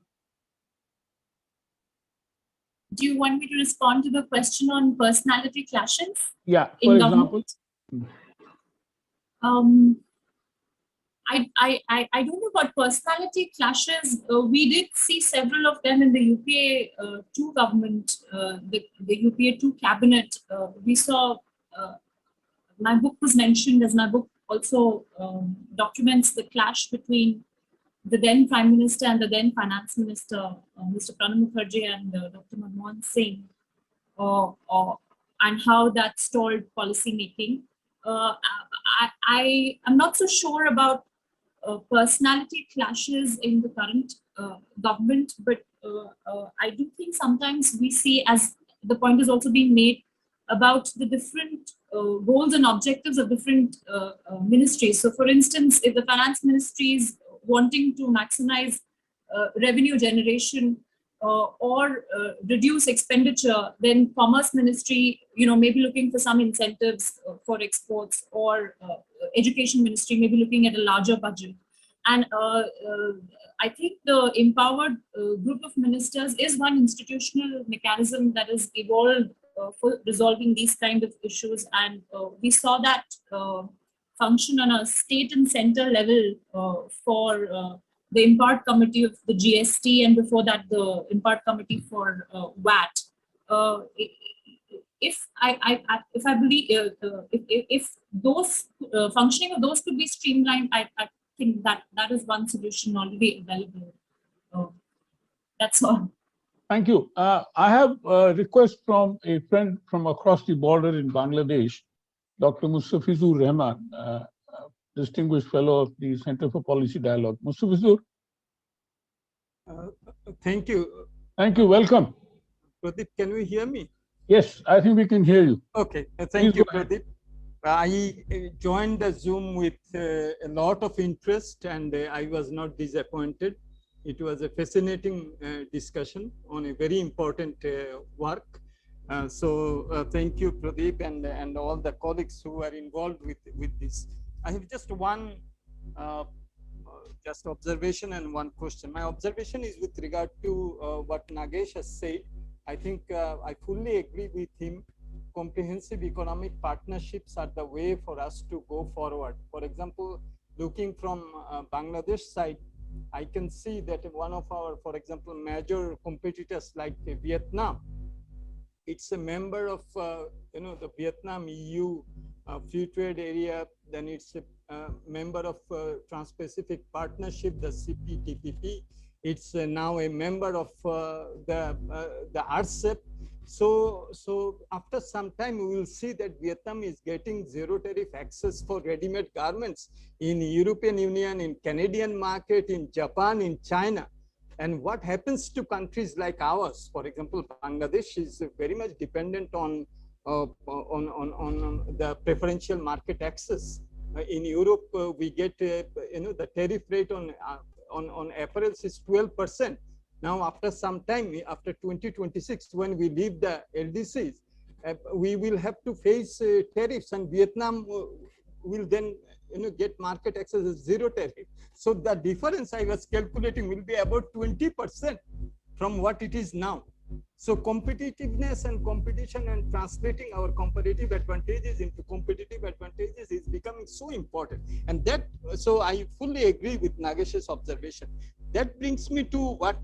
Do you want me to respond to the question on personality clashes? Yeah, for example. I don't know about personality clashes. We did see several of them in the UPA 2 government, the UPA 2 cabinet. We saw, my book was mentioned, as my book also documents the clash between the then Prime Minister and the then Finance Minister, Mr. Pranab Mukherjee and Dr. Manmohan Singh, and how that stalled policy making. I am not so sure about personality clashes in the current government, but I do think sometimes we see, as the point is also being made, about the different goals and objectives of different ministries. So for instance, if the finance ministry is wanting to maximize revenue generation or reduce expenditure, then commerce ministry, maybe looking for some incentives for exports, or education ministry maybe looking at a larger budget. And I think the empowered group of ministers is one institutional mechanism that is evolved for resolving these kind of issues. And we saw that function on a state and center level for the Impart Committee of the GST, and before that, the Impart Committee for VAT. If I believe if those functioning of those could be streamlined, I think that is one solution already available. That's all. Thank you. I have a request from a friend from across the border in Bangladesh, Dr. Mustafizur Rahman, distinguished fellow of the Center for Policy Dialogue. Mustafizur. Thank you. Thank you. Welcome. Pradeep, can you hear me? Yes, I think we can hear you. Okay. Thank you, Pradeep. I joined the Zoom with a lot of interest, and I was not disappointed. It was a fascinating discussion on a very important work. So thank you, Pradeep, and all the colleagues who are involved with this. I have just one just observation and one question. My observation is with regard to what Nagesh has said. I think I fully agree with him. Comprehensive economic partnerships are the way for us to go forward. For example, looking from Bangladesh side, I can see that one of our, for example, major competitors like Vietnam, it's a member of the Vietnam EU Free Trade Area. Then it's a member of Trans-Pacific Partnership, the CPTPP. It's now a member of the RCEP. So after some time, we will see that Vietnam is getting zero tariff access for ready-made garments in European Union, in Canadian market, in Japan, in China. And what happens to countries like ours? For example, Bangladesh is very much dependent on the preferential market access. In Europe, we get the tariff rate on apparels is 12%. Now, after some time, after 2026, when we leave the LDCs, we will have to face tariffs, and Vietnam will then get market access as zero tariff. So the difference I was calculating will be about 20% from what it is now. So competitiveness and competition and translating our competitive advantages into competitive advantages is becoming so important. And that, so I fully agree with Nagesh's observation. That brings me to what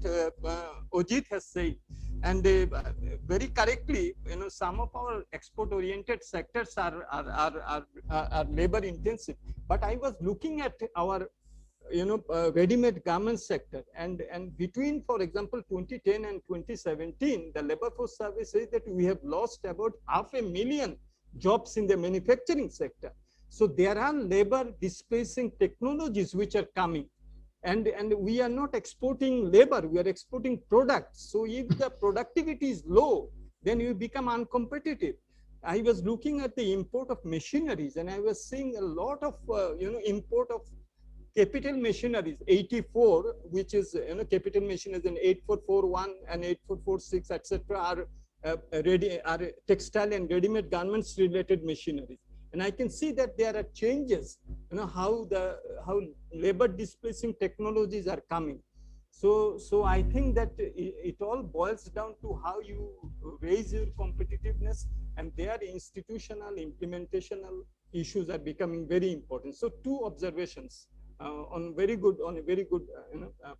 Ojit has said. And very correctly, some of our export-oriented sectors are labor intensive. But I was looking at our ready-made garment sector, and between, for example, 2010 and 2017, the labor force survey says that we have lost about 500,000 jobs in the manufacturing sector. So there are labor displacing technologies which are coming, and we are not exporting labor, we are exporting products. So if the productivity is low, then you become uncompetitive. I was looking at the import of machineries, and I was seeing a lot of import of capital machineries. 84, which is capital machineries in 8441 and 8446, etc., are textile and ready-made garments related machineries. And I can see that there are changes, how labor displacing technologies are coming. So I think that it all boils down to how you raise your competitiveness, and their institutional implementational issues are becoming very important. So two observations on a very good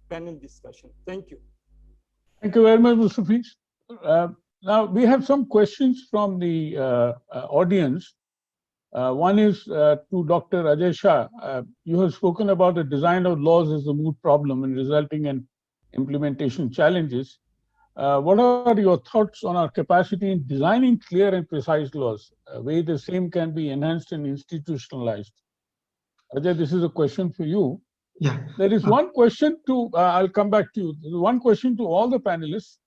panel discussion. Thank you. Thank you very much, Mr. Fies. Now we have some questions from the audience. One is to Dr. Ajay Shah. You have spoken about the design of laws as a moot problem and resulting in implementation challenges. What are your thoughts on our capacity in designing clear and precise laws, a way the same can be enhanced and institutionalized? Ajay, this is a question for you. Yeah. There is one question to, I'll come back to you. There's one question to all the panelists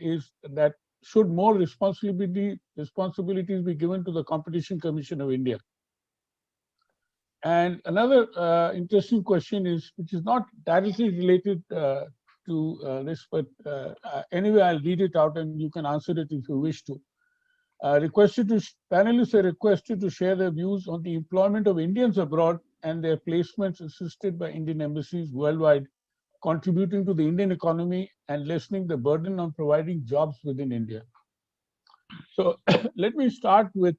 is that should more responsibilities be given to the Competition Commission of India? And another interesting question is, which is not directly related to this, but anyway, I'll read it out and you can answer it if you wish to. Panelists are requested to share their views on the employment of Indians abroad and their placements assisted by Indian embassies worldwide, contributing to the Indian economy and lessening the burden on providing jobs within India. So let me start with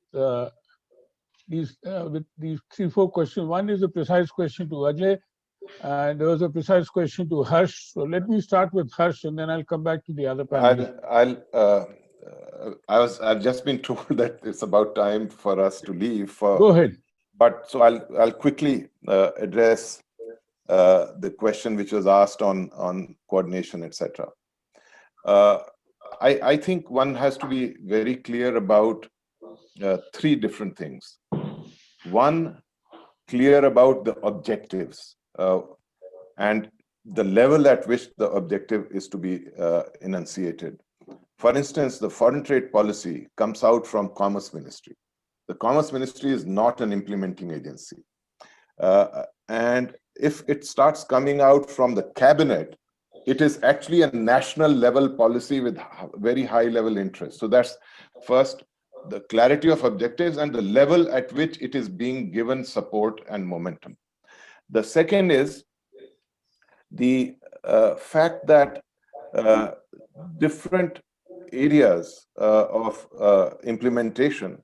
these 3-4 questions. One is a precise question to Ajay, and there was a precise question to Harsh. So let me start with Harsh, and then I'll come back to the other panelists. I've just been told that it's about time for us to leave. Go ahead. But so I'll quickly address the question which was asked on coordination, etc. I think one has to be very clear about 3 different things. One, clear about the objectives and the level at which the objective is to be enunciated. For instance, the foreign trade policy comes out from Commerce Ministry. The Commerce Ministry is not an implementing agency. And if it starts coming out from the cabinet, it is actually a national level policy with very high level interest. So that's first, the clarity of objectives and the level at which it is being given support and momentum. The second is the fact that different areas of implementation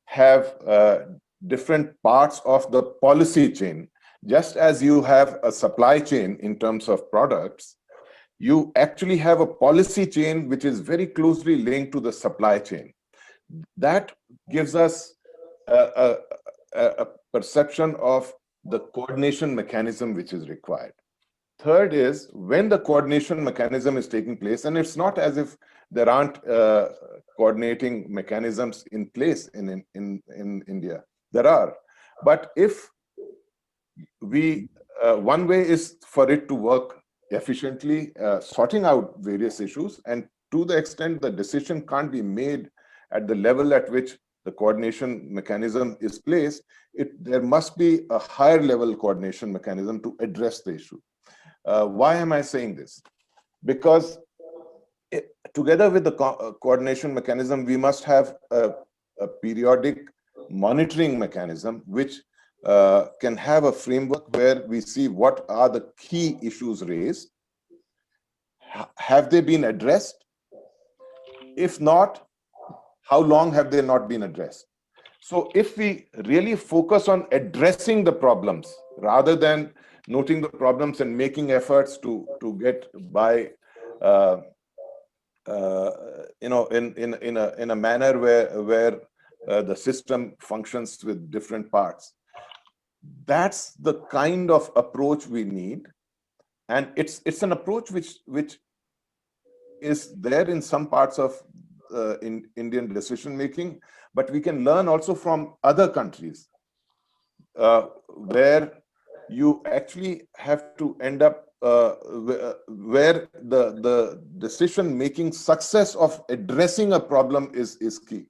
have different parts of the policy chain. Just as you have a supply chain in terms of products, you actually have a policy chain which is very closely linked to the supply chain. That gives us a perception of the coordination mechanism which is required. Third is when the coordination mechanism is taking place, and it's not as if there aren't coordinating mechanisms in place in India. There are. But if we, one way is for it to work efficiently, sorting out various issues, and to the extent the decision can't be made at the level at which the coordination mechanism is placed, there must be a higher level coordination mechanism to address the issue. Why am I saying this? Because together with the coordination mechanism, we must have a periodic monitoring mechanism which can have a framework where we see what are the key issues raised. Have they been addressed? If not, how long have they not been addressed? So if we really focus on addressing the problems rather than noting the problems and making efforts to get by, in a manner where the system functions with different parts, that's the kind of approach we need, and it's an approach which is there in some parts of in Indian decision making, but we can learn also from other countries where you actually have to end up where the decision making success of addressing a problem is key.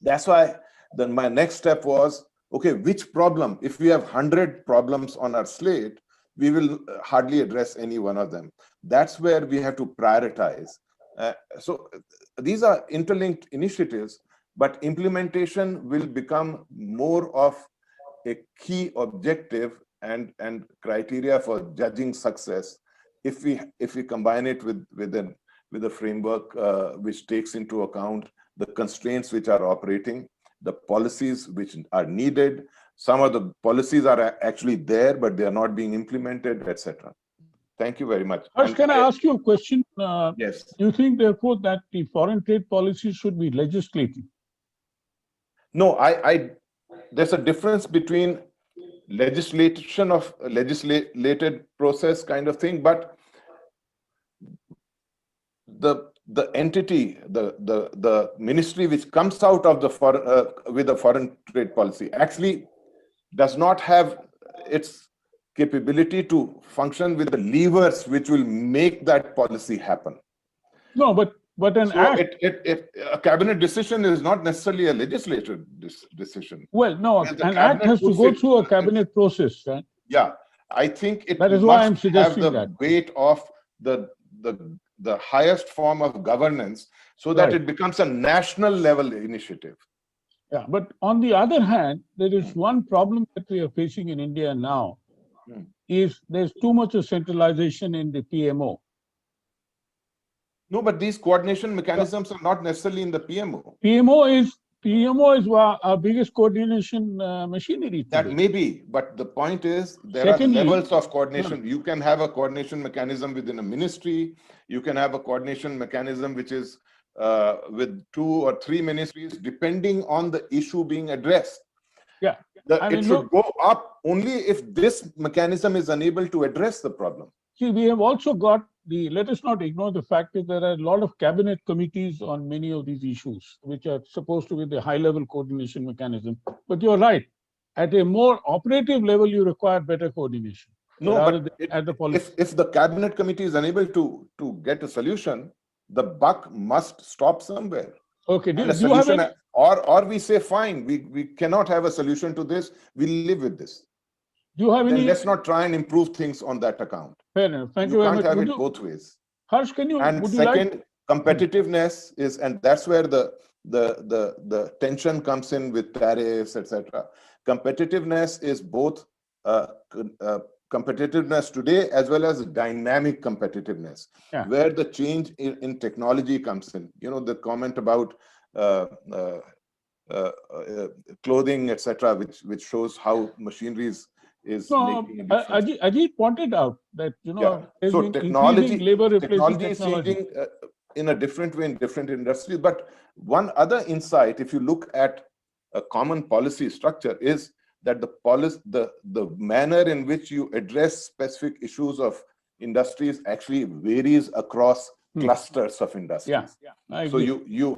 That's why then my next step was, okay, which problem? If we have 100 problems on our slate, we will hardly address any one of them. That's where we have to prioritize. So these are interlinked initiatives, but implementation will become more of a key objective and criteria for judging success if we combine it with a framework which takes into account the constraints which are operating, the policies which are needed. Some of the policies are actually there, but they are not being implemented, etc. Thank you very much. Harsh, can I ask you a question? Yes. Do you think, therefore, that the foreign trade policy should be legislative? No, there's a difference between legislation of legislated process kind of thing, but the entity, the ministry which comes out of the with a foreign trade policy actually does not have its capability to function with the levers which will make that policy happen. No, but an So act. a cabinet decision is not necessarily a legislative decision. Well, no, And the an act cabinet has to puts go it- through a cabinet process, right? Yeah, I think it That is why I'm must have suggesting the that. weight of the highest form of governance, so that Right. it becomes a national level initiative. Yeah, but on the other hand, there is one problem that we are facing in India now, is there's too much of centralization in the PMO. No, but these coordination mechanisms are not necessarily in the PMO. PMO is our biggest coordination machinery That today. may be, but the point is there Secondly- are levels of coordination. You can have a coordination mechanism within a ministry. You can have a coordination mechanism which is with 2 or 3 ministries, depending on the issue being addressed. Yeah, It should go up only if this mechanism is unable to address the problem. see, we have also got let us not ignore the fact that there are a lot of cabinet committees on many of these issues, which are supposed to be the high-level coordination mechanism. But you're right, at a more operative level, you require better coordination. No, rather but than at the policy. if the cabinet committee is unable to get a solution, the buck must stop somewhere. Okay, And do a you have solution, any? or we say, fine, we cannot have a solution to this, we'll live with this. Do you have Then any? let's not try and improve things on that account. Fair enough. Thank you You very can't much. have Would it you, both ways. Harsh, can you? And Would you like? second, competitiveness is, and that's where the tension comes in with tariffs, etc. Competitiveness is both competitiveness today as well as dynamic competitiveness, Yeah. where the change in technology comes in. You know, the comment about clothing, etc., which shows how machinery is No, making a difference. Ajit pointed out that there's So been technology, increasing labor replacing technology is technology. changing in a different way in different industries. But one other insight, if you look at a common policy structure, is that the manner in which you address specific issues of industries actually varies across clusters of industries. I So agree. you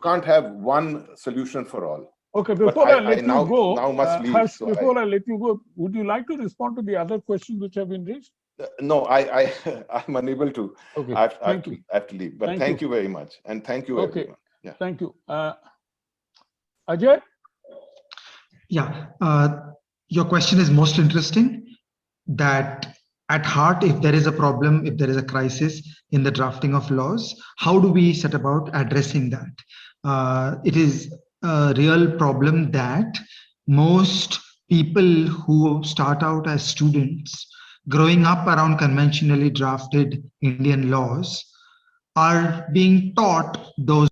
can't have one solution for all. Okay, But before I let you now go, must leave. Harsh, So before I let you go, would you like to respond to the other questions which have been raised? no, I'm unable to. Okay, I thank you. have to leave. But thank you very much, and thank you Okay, everyone. Yeah. thank you. Ajay? Yeah, your question is most interesting. That at heart, if there is a problem, if there is a crisis in the drafting of laws, how do we set about addressing that? It is a real problem that most people who start out as students growing up around conventionally drafted Indian laws are being taught those.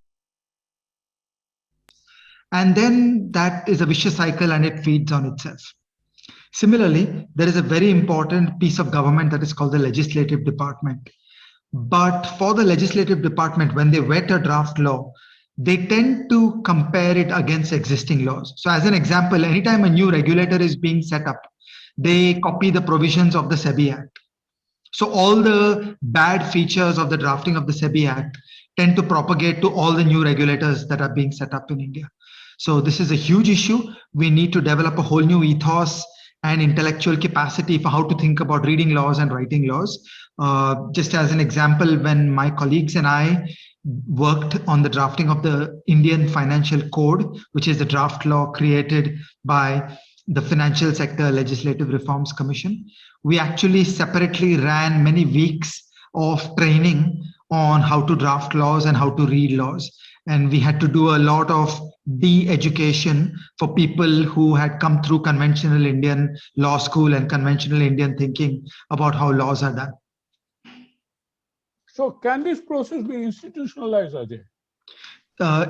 And then that is a vicious cycle and it feeds on itself. Similarly, there is a very important piece of government that is called the legislative department. But for the legislative department, when they vet a draft law, they tend to compare it against existing laws. So as an example, anytime a new regulator is being set up, they copy the provisions of the SEBI Act. So all the bad features of the drafting of the SEBI Act tend to propagate to all the new regulators that are being set up in India. So this is a huge issue. We need to develop a whole new ethos and intellectual capacity for how to think about reading laws and writing laws. Just as an example, when my colleagues and I worked on the drafting of the Indian Financial Code, which is the draft law created by the Financial Sector Legislative Reforms Commission, we actually separately ran many weeks of training on how to draft laws and how to read laws. And we had to do a lot of de-education for people who had come through conventional Indian law school and conventional Indian thinking about how laws are done. So can this process be institutionalized, Ajay?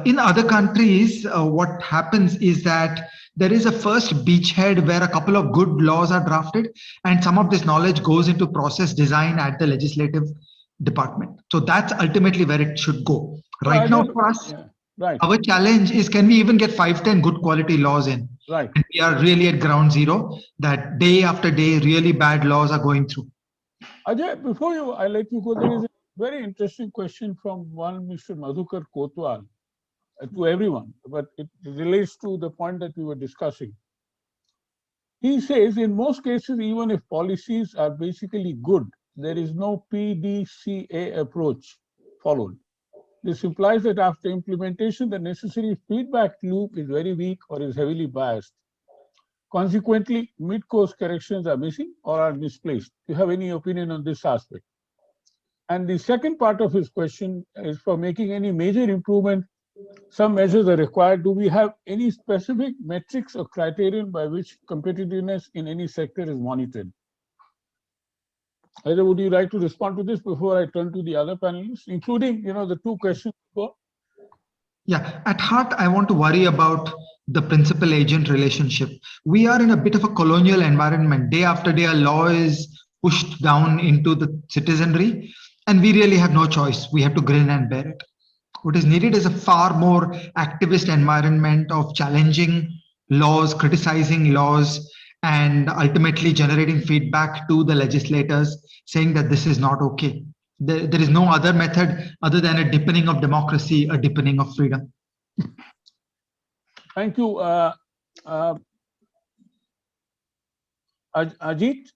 In other countries, what happens is that there is a first beachhead where a couple of good laws are drafted, and some of this knowledge goes into process design at the legislative department. So that's ultimately where it should go. Right now for us, our challenge is, can we even get 5-10 good quality laws in? Right. And we are really at ground zero, that day after day, really bad laws are going through. Ajay, before I let you go, very interesting question from one Mr. Madhukar Kotwal to everyone, but it relates to the point that we were discussing. He says, in most cases, even if policies are basically good, there is no PDCA approach followed. This implies that after implementation, the necessary feedback loop is very weak or is heavily biased. Consequently, mid-course corrections are missing or are misplaced. Do you have any opinion on this aspect? And the second part of his question is, for making any major improvement, some measures are required. Do we have any specific metrics or criterion by which competitiveness in any sector is monitored? Either would you like to respond to this before I turn to the other panelists, including, the two questions before? Yeah, at heart, I want to worry about the principal-agent relationship. We are in a bit of a colonial environment. Day after day, a law is pushed down into the citizenry, and we really have no choice. We have to grin and bear it. What is needed is a far more activist environment of challenging laws, criticizing laws, and ultimately generating feedback to the legislators saying that this is not okay. There is no other method other than a deepening of democracy, a deepening of freedom. Thank you. Ajit?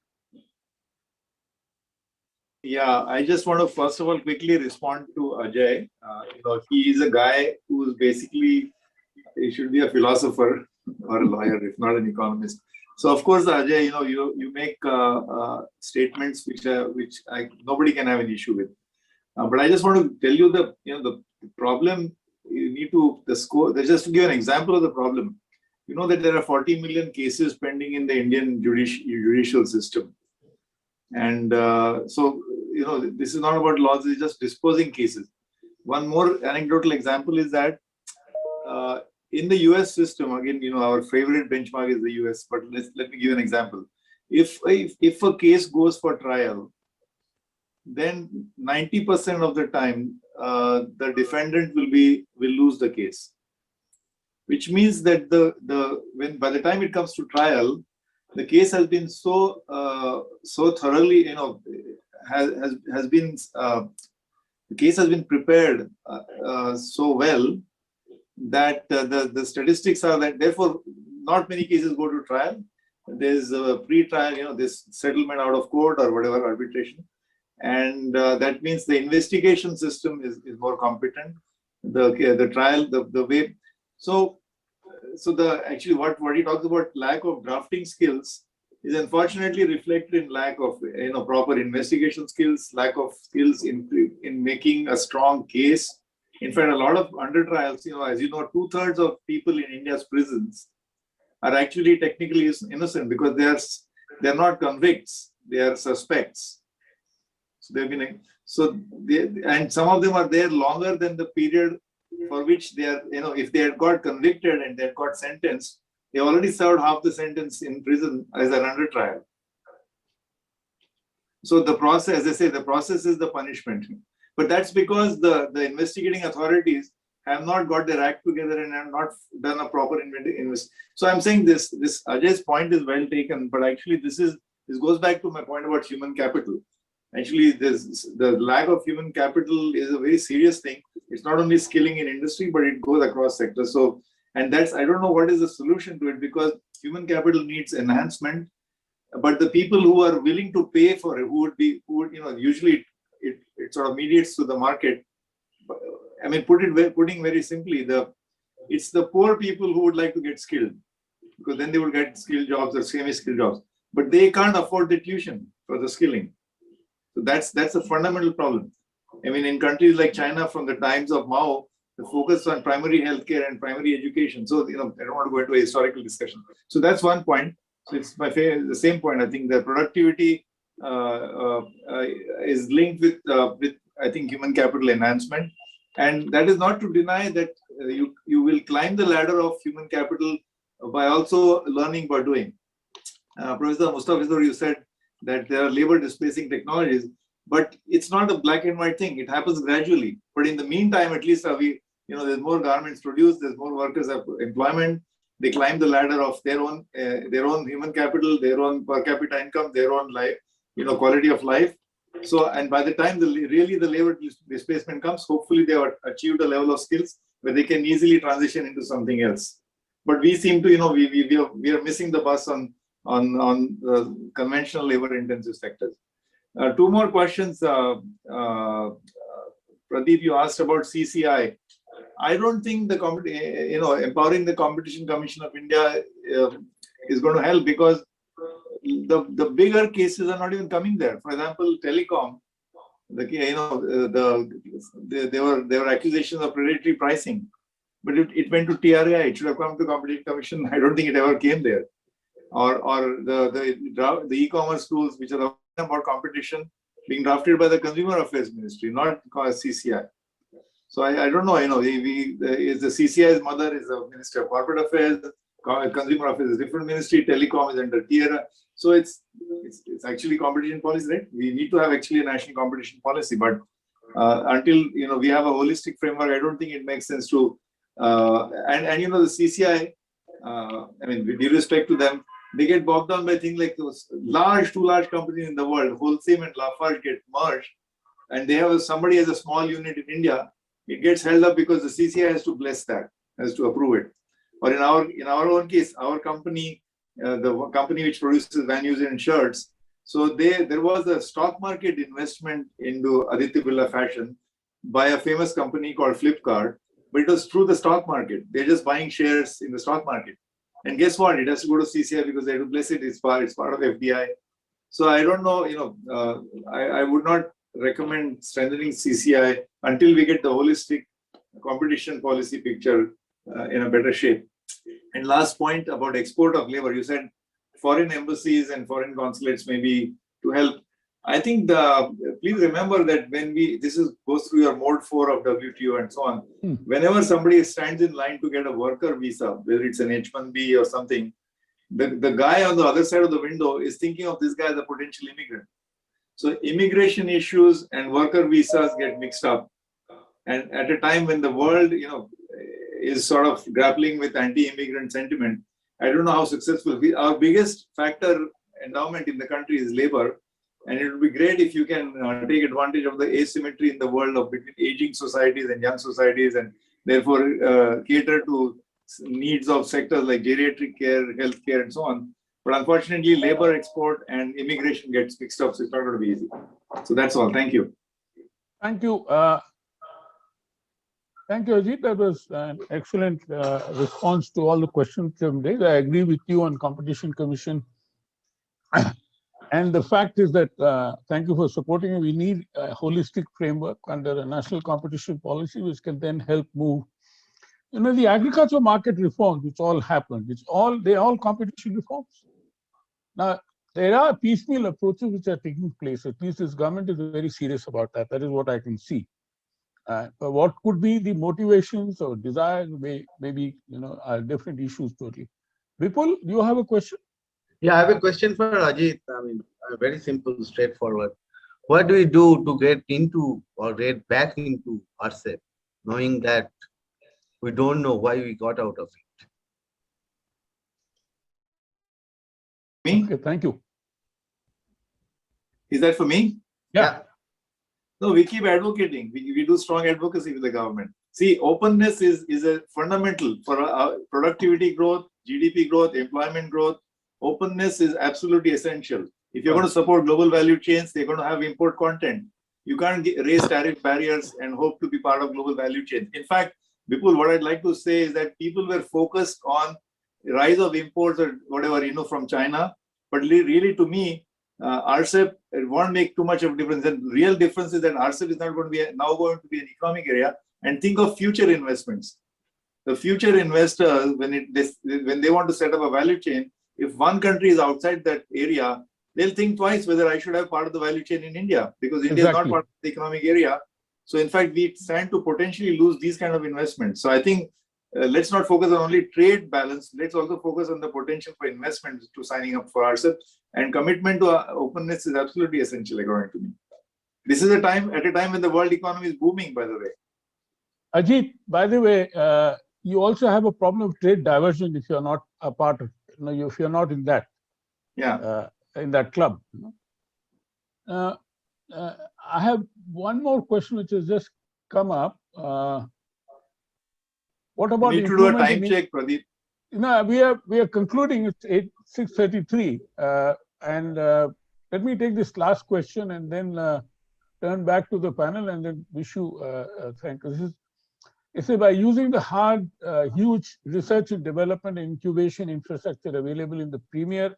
Yeah, I just want to first of all quickly respond to Ajay. He is a guy who is basically, he should be a philosopher or a lawyer, if not an economist. So of course, Ajay, you make statements which nobody can have an issue with. But I just want to tell you the problem. You need to just to give an example of the problem. You know that there are 40 million cases pending in the Indian judicial system. And so, this is not about laws, it's just disposing cases. One more anecdotal example is that in the US system, again, our favorite benchmark is the US, but let me give you an example. If a case goes for trial, then 90% of the time, the defendant will lose the case. Which means that by the time it comes to trial, the case has been so thoroughly, the case has been prepared so well that the statistics are that therefore not many cases go to trial. There's a pre-trial, this settlement out of court or whatever, arbitration, and that means the investigation system is more competent. The trial, the way. So actually what he talks about, lack of drafting skills, is unfortunately reflected in lack of proper investigation skills, lack of skills in making a strong case. In fact, a lot of under trials, as you know, 2/3 of people in India's prisons are actually technically innocent because they're not convicts, they are suspects. So and some of them are there longer than the period for which they are, if they had got convicted and they had got sentenced, they already served half the sentence in prison as an under trial. So the process, as I say, the process is the punishment. But that's because the investigating authorities have not got their act together and have not done a proper investigation. So I'm saying this Ajay's point is well taken, but actually this goes back to my point about human capital. Actually, the lack of human capital is a very serious thing. It's not only skilling in industry, but it goes across sectors. So, and that's, I don't know what is the solution to it, because human capital needs enhancement. But the people who are willing to pay for it, usually it sort of mediates to the market. I mean, putting very simply, it's the poor people who would like to get skilled, because then they would get skilled jobs or semi-skilled jobs, but they can't afford the tuition for the skilling. So that's a fundamental problem. I mean, in countries like China, from the times of Mao, the focus on primary healthcare and primary education. So, I don't want to go into a historical discussion. So that's one point. So it's the same point. I think the productivity is linked with I think human capital enhancement, and that is not to deny that you will climb the ladder of human capital by also learning by doing. Professor Mustafizur, you said that there are labor displacing technologies, but it's not a black and white thing. It happens gradually. But in the meantime, at least there's more garments produced, there's more workers have employment. They climb the ladder of their own human capital, their own per capita income, their own life, quality of life. So, and by the time the labor displacement comes, hopefully they have achieved a level of skills where they can easily transition into something else. But we seem to, we are missing the bus on conventional labor intensive sectors. Two more questions. Pradeep, you asked about CCI. I don't think the empowering the Competition Commission of India is going to help, because the bigger cases are not even coming there. For example, telecom, there were accusations of predatory pricing, but it went to TRAI. It should have come to Competition Commission. I don't think it ever came there. Or the e-commerce rules, which are about competition, being drafted by the Consumer Affairs Ministry, not CCI. So I don't know. Is the CCI's mother is the Minister of Corporate Affairs, Consumer Affairs is a different ministry, telecom is under TRAI. So it's actually competition policy, right? We need to have actually a national competition policy, but until we have a holistic framework, I don't think it makes sense to. The CCI, I mean, with due respect to them, they get bogged down by things like those two large companies in the world, Holcim and Lafarge, get merged, and they have somebody as a small unit in India. It gets held up because the CCI has to bless that, has to approve it. Or in our own case, our company, the company which produces Van Heusen shirts, so there was a stock market investment into Aditya Birla Fashion by a famous company called Flipkart, but it was through the stock market. They're just buying shares in the stock market. And guess what? It has to go to CCI because they have to bless it. It's part of FDI. So I don't know, I would not recommend strengthening CCI until we get the holistic competition policy picture in a better shape. And last point about export of labor, you said foreign embassies and foreign consulates maybe to help. I think please remember that when goes through your mode 4 of WTO and so on, whenever somebody stands in line to get a worker visa, whether it's an H-1B or something, the guy on the other side of the window is thinking of this guy as a potential immigrant. So immigration issues and worker visas get mixed up. And at a time when the world, is sort of grappling with anti-immigrant sentiment, I don't know how successful. Our biggest factor endowment in the country is labor. And it would be great if you can take advantage of the asymmetry in the world of between aging societies and young societies, and therefore cater to needs of sectors like geriatric care, healthcare, and so on. But unfortunately, labor export and immigration gets mixed up, so it's not going to be easy. So that's all. Thank you. Thank you. Thank you, Ajit. That was an excellent response to all the questions you have raised. I agree with you on Competition Commission. And the fact is that, thank you for supporting it. We need a holistic framework under a national competition policy, which can then help move. The agricultural market reforms, which all happened, they're all competition reforms. Now, there are piecemeal approaches which are taking place. At least this government is very serious about that. That is what I can see. What could be the motivations or desires, maybe are different issues totally. Vipul, do you have a question? Yeah, I have a question for Ajit. I mean, very simple, straightforward. What do we do to get into or get back into RCEP, knowing that we don't know why we got out of it? Me? Okay, thank you. Is that for me? Yeah. No, we keep advocating. We do strong advocacy with the government. See, openness is a fundamental for productivity growth, GDP growth, employment growth. Openness is absolutely essential. If you're going to support global value chains, they're going to have import content. You can't raise tariff barriers and hope to be part of global value chains. In fact, Vipul, what I'd like to say is that people were focused on the rise of imports or whatever, from China. But really, to me, RCEP won't make too much of a difference. And real difference is that RCEP is not going to be now going to be an economic area. And think of future investments. The future investors, when they want to set up a value chain, if one country is outside that area, they'll think twice whether I should have part of the value chain in India, because India is not part of the economic area. So in fact, we stand to potentially lose these kind of investments. So I think let's not focus on only trade balance. Let's also focus on the potential for investment to signing up for RCEP, and commitment to openness is absolutely essential, according to me. This is at a time when the world economy is booming, by the way. Ajit, by the way, you also have a problem of trade diversion if you're not a part of, if you're not in that, in that club. I have one more question which has just come up. What about We need to do a time check, Pradeep. No, we are concluding. It's 6:33, and let me take this last question and then turn back to the panel and then wish you thank you. It says by using the huge research and development and incubation infrastructure available in the premium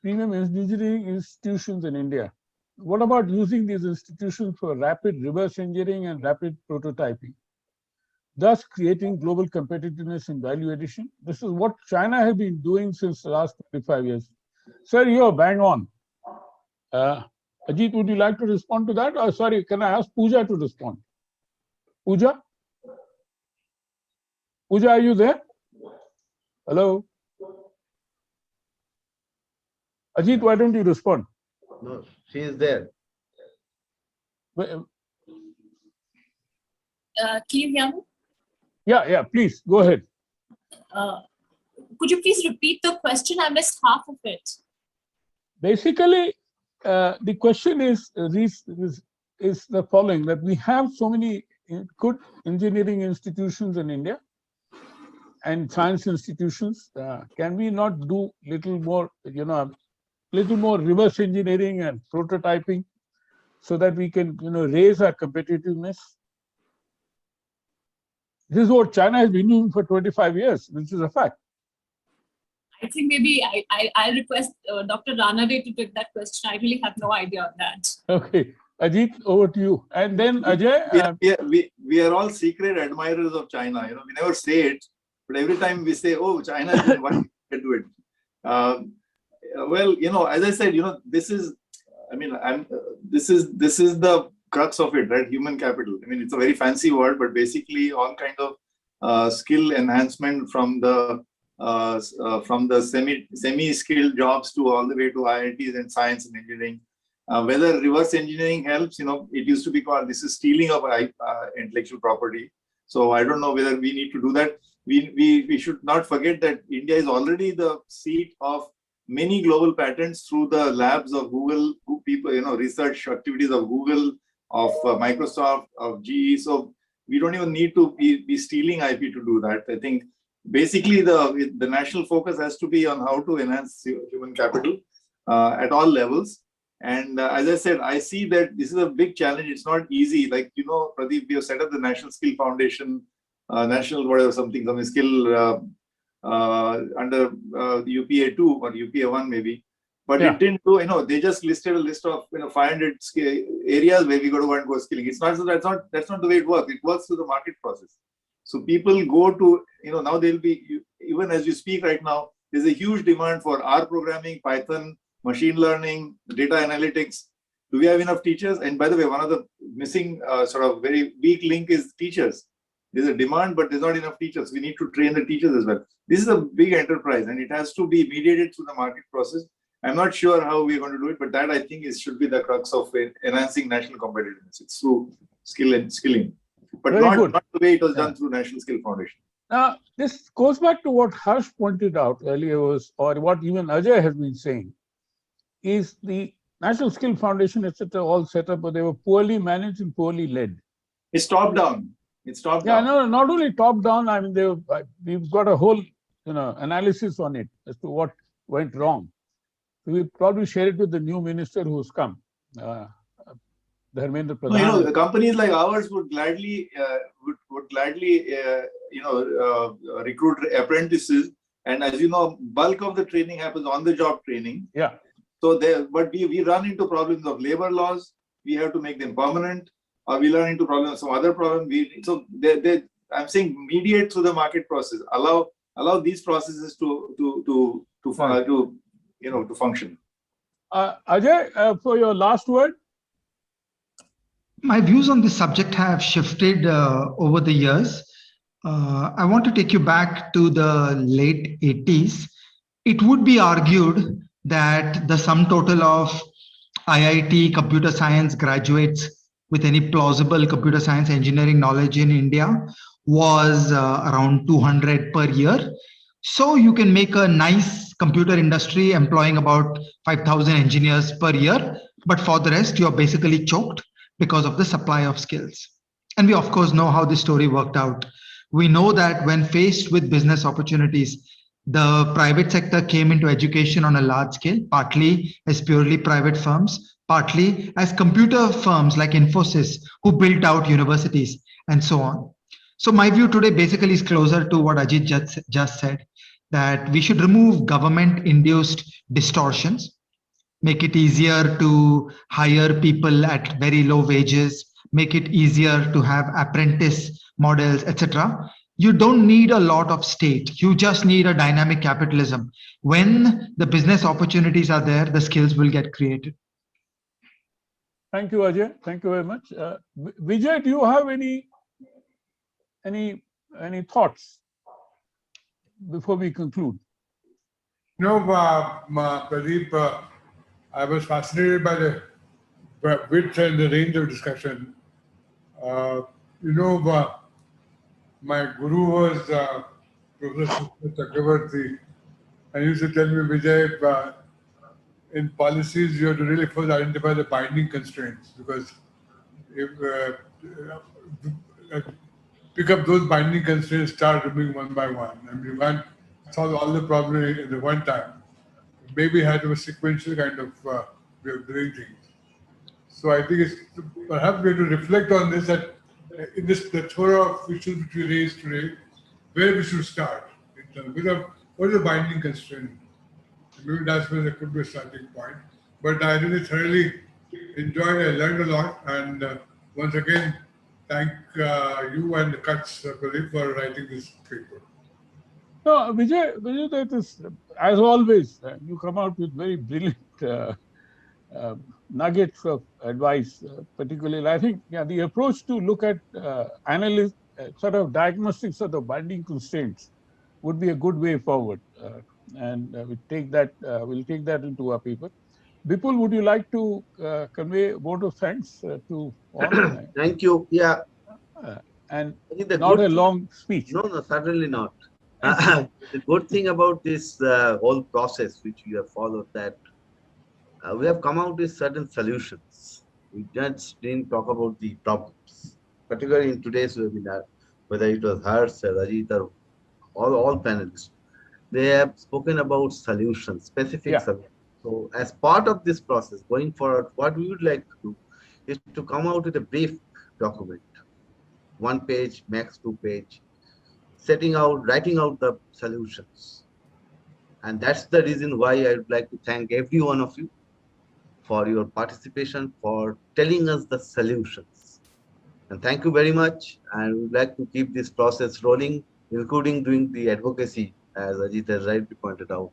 engineering institutions in India, what about using these institutions for rapid reverse engineering and rapid prototyping, thus creating global competitiveness and value addition? This is what China has been doing since the last 25 years. Sir, you're bang on. Ajit, would you like to respond to that? Or sorry, can I ask Pooja to respond? Pooja? Pooja, are you there? Hello? Ajit, why don't you respond? No, she is there. Can you hear me? Yeah, please, go ahead. Could you please repeat the question? I missed half of it. Basically, the question is the following, that we have so many good engineering institutions in India and science institutions. Can we not do little more, little more reverse engineering and prototyping so that we can, raise our competitiveness? This is what China has been doing for 25 years, which is a fact. I think maybe I'll request Dr. Ranade to take that question. I really have no idea on that. Okay. Ajit, over to you. And then Ajay. We are all secret admirers of China. We never say it, but every time we say, "Oh, China is doing what we can do it." Well, as I said, this is, this is the crux of it, right? Human capital. It's a very fancy word, but basically all kind of skill enhancement from the semi-skilled jobs to all the way to IITs and science and engineering. Whether reverse engineering helps, it used to be called, this is stealing of intellectual property. So I don't know whether we need to do that. We should not forget that India is already the seat of many global patents through the labs of Google, research activities of Google, of Microsoft, of GE. So we don't even need to be stealing IP to do that. I think basically the national focus has to be on how to enhance human capital at all levels. And as I said, I see that this is a big challenge. It's not easy. Like, Pradeep, we have set up the National Skill Foundation, national some skill under UPA 2 or UPA 1 maybe. But it didn't do, they just listed a list of 500 areas where we got to go and go skilling. It's not, that's not the way it works. It works through the market process. So people go to, now they'll be, even as you speak right now, there's a huge demand for R programming, Python, machine learning, data analytics. Do we have enough teachers? And by the way, one of the missing sort of very weak link is teachers. There's a demand, but there's not enough teachers. We need to train the teachers as well. This is a big enterprise and it has to be mediated through the market process. I'm not sure how we're going to do it, but that I think should be the crux of enhancing national competitiveness. It's through skill and skilling, but not the way it was done through National Skill Foundation. Now, this goes back to what Harsh pointed out earlier or what even Ajay has been saying, is the National Skill Foundation, etc., all set up, but they were poorly managed and poorly led. It's top down. It's top down. Yeah, no, not only top down. We've got a whole, analysis on it as to what went wrong. We'll probably share it with the new minister who's come, Dharmendra Pradhan. The companies like ours would gladly, recruit apprentices, and as you know, bulk of the training happens on the job training. Yeah. So but we run into problems of labor laws. We have to make them permanent, or we run into problems of some other problem. I'm saying mediate through the market process. Allow these processes to function. Ajay, for your last word. My views on this subject have shifted over the years. I want to take you back to the late 80s. It would be argued that the sum total of IIT computer science graduates with any plausible computer science engineering knowledge in India was around 200 per year. So you can make a nice computer industry employing about 5,000 engineers per year But for the rest, you're basically choked because of the supply of skills. And we, of course, know how this story worked out. We know that when faced with business opportunities, the private sector came into education on a large scale, partly as purely private firms, partly as computer firms like Infosys, who built out universities and so on. So my view today basically is closer to what Ajit just said, that we should remove government-induced distortions, make it easier to hire people at very low wages, make it easier to have apprentice models, etc. You don't need a lot of state. You just need a dynamic capitalism. When the business opportunities are there, the skills will get created. Thank you, Ajay. Thank you very much. Vijay, do you have any thoughts before we conclude? No, Pradeep, I was fascinated by the width and the range of discussion. My guru was Professor Chakravarti, and he used to tell me, Vijay, in policies, you have to really first identify the binding constraints, because if pick up those binding constraints, start removing one by one. I mean, you can't solve all the problems at the one time. Maybe have a sequential kind of way of doing things. So I think it's perhaps we have to reflect on this, that in this plethora of issues which we raised today, where we should start in terms of what is the binding constraint. Maybe that's where there could be a starting point. But I really thoroughly enjoyed it. I learned a lot. And once again, thank you and the Cuts Pradeep for writing this paper. No, Vijay, that is, as always, you come out with very brilliant nuggets of advice, particularly. I think the approach to look at analysis, sort of diagnostics of the binding constraints would be a good way forward. And we'll take that into our paper. Bipul, would you like to convey a vote of thanks to all? Thank you. Yeah. And not a long speech. No, certainly not. The good thing about this whole process which we have followed, that we have come out with certain solutions. We just didn't talk about the problems, particularly in today's webinar, whether it was Harsh or Rajit or all panelists. They have spoken about solutions, specific solutions. So as part of this process, going forward, what we would like to do is to come out with a brief document, 1 page, max 2 page, writing out the solutions. And that's the reason why I would like to thank every one of you for your participation, for telling us the solutions. And thank you very much. And we would like to keep this process rolling, including doing the advocacy, as Ajit has rightly pointed out,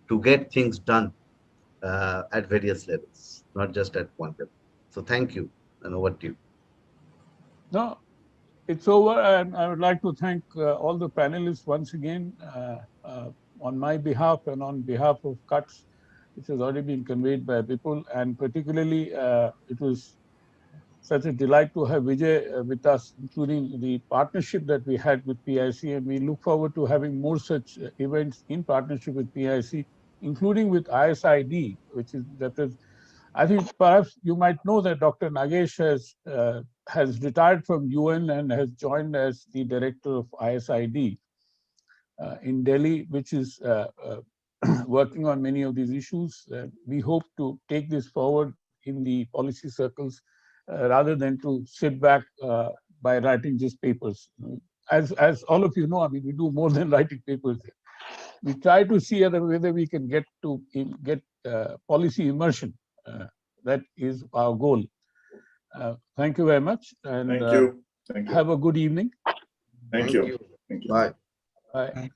to get things done at various levels, not just at one level. So thank you, and over to you. No, it's over, and I would like to thank all the panelists once again on my behalf and on behalf of Cuts, which has already been conveyed by Bipul, and particularly it was such a delight to have Vijay with us, including the partnership that we had with PIC, and we look forward to having more such events in partnership with PIC, including with ISID, which is I think perhaps you might know that Dr. Nagesh has retired from UN and has joined as the director of ISID in Delhi, which is working on many of these issues. We hope to take this forward in the policy circles rather than to sit back by writing just papers. As all of you know, I mean, we do more than writing papers. We try to see whether we can get policy immersion. That is our goal. Thank you very much. And Thank you. Have a good evening. Thank you. Bye. Bye.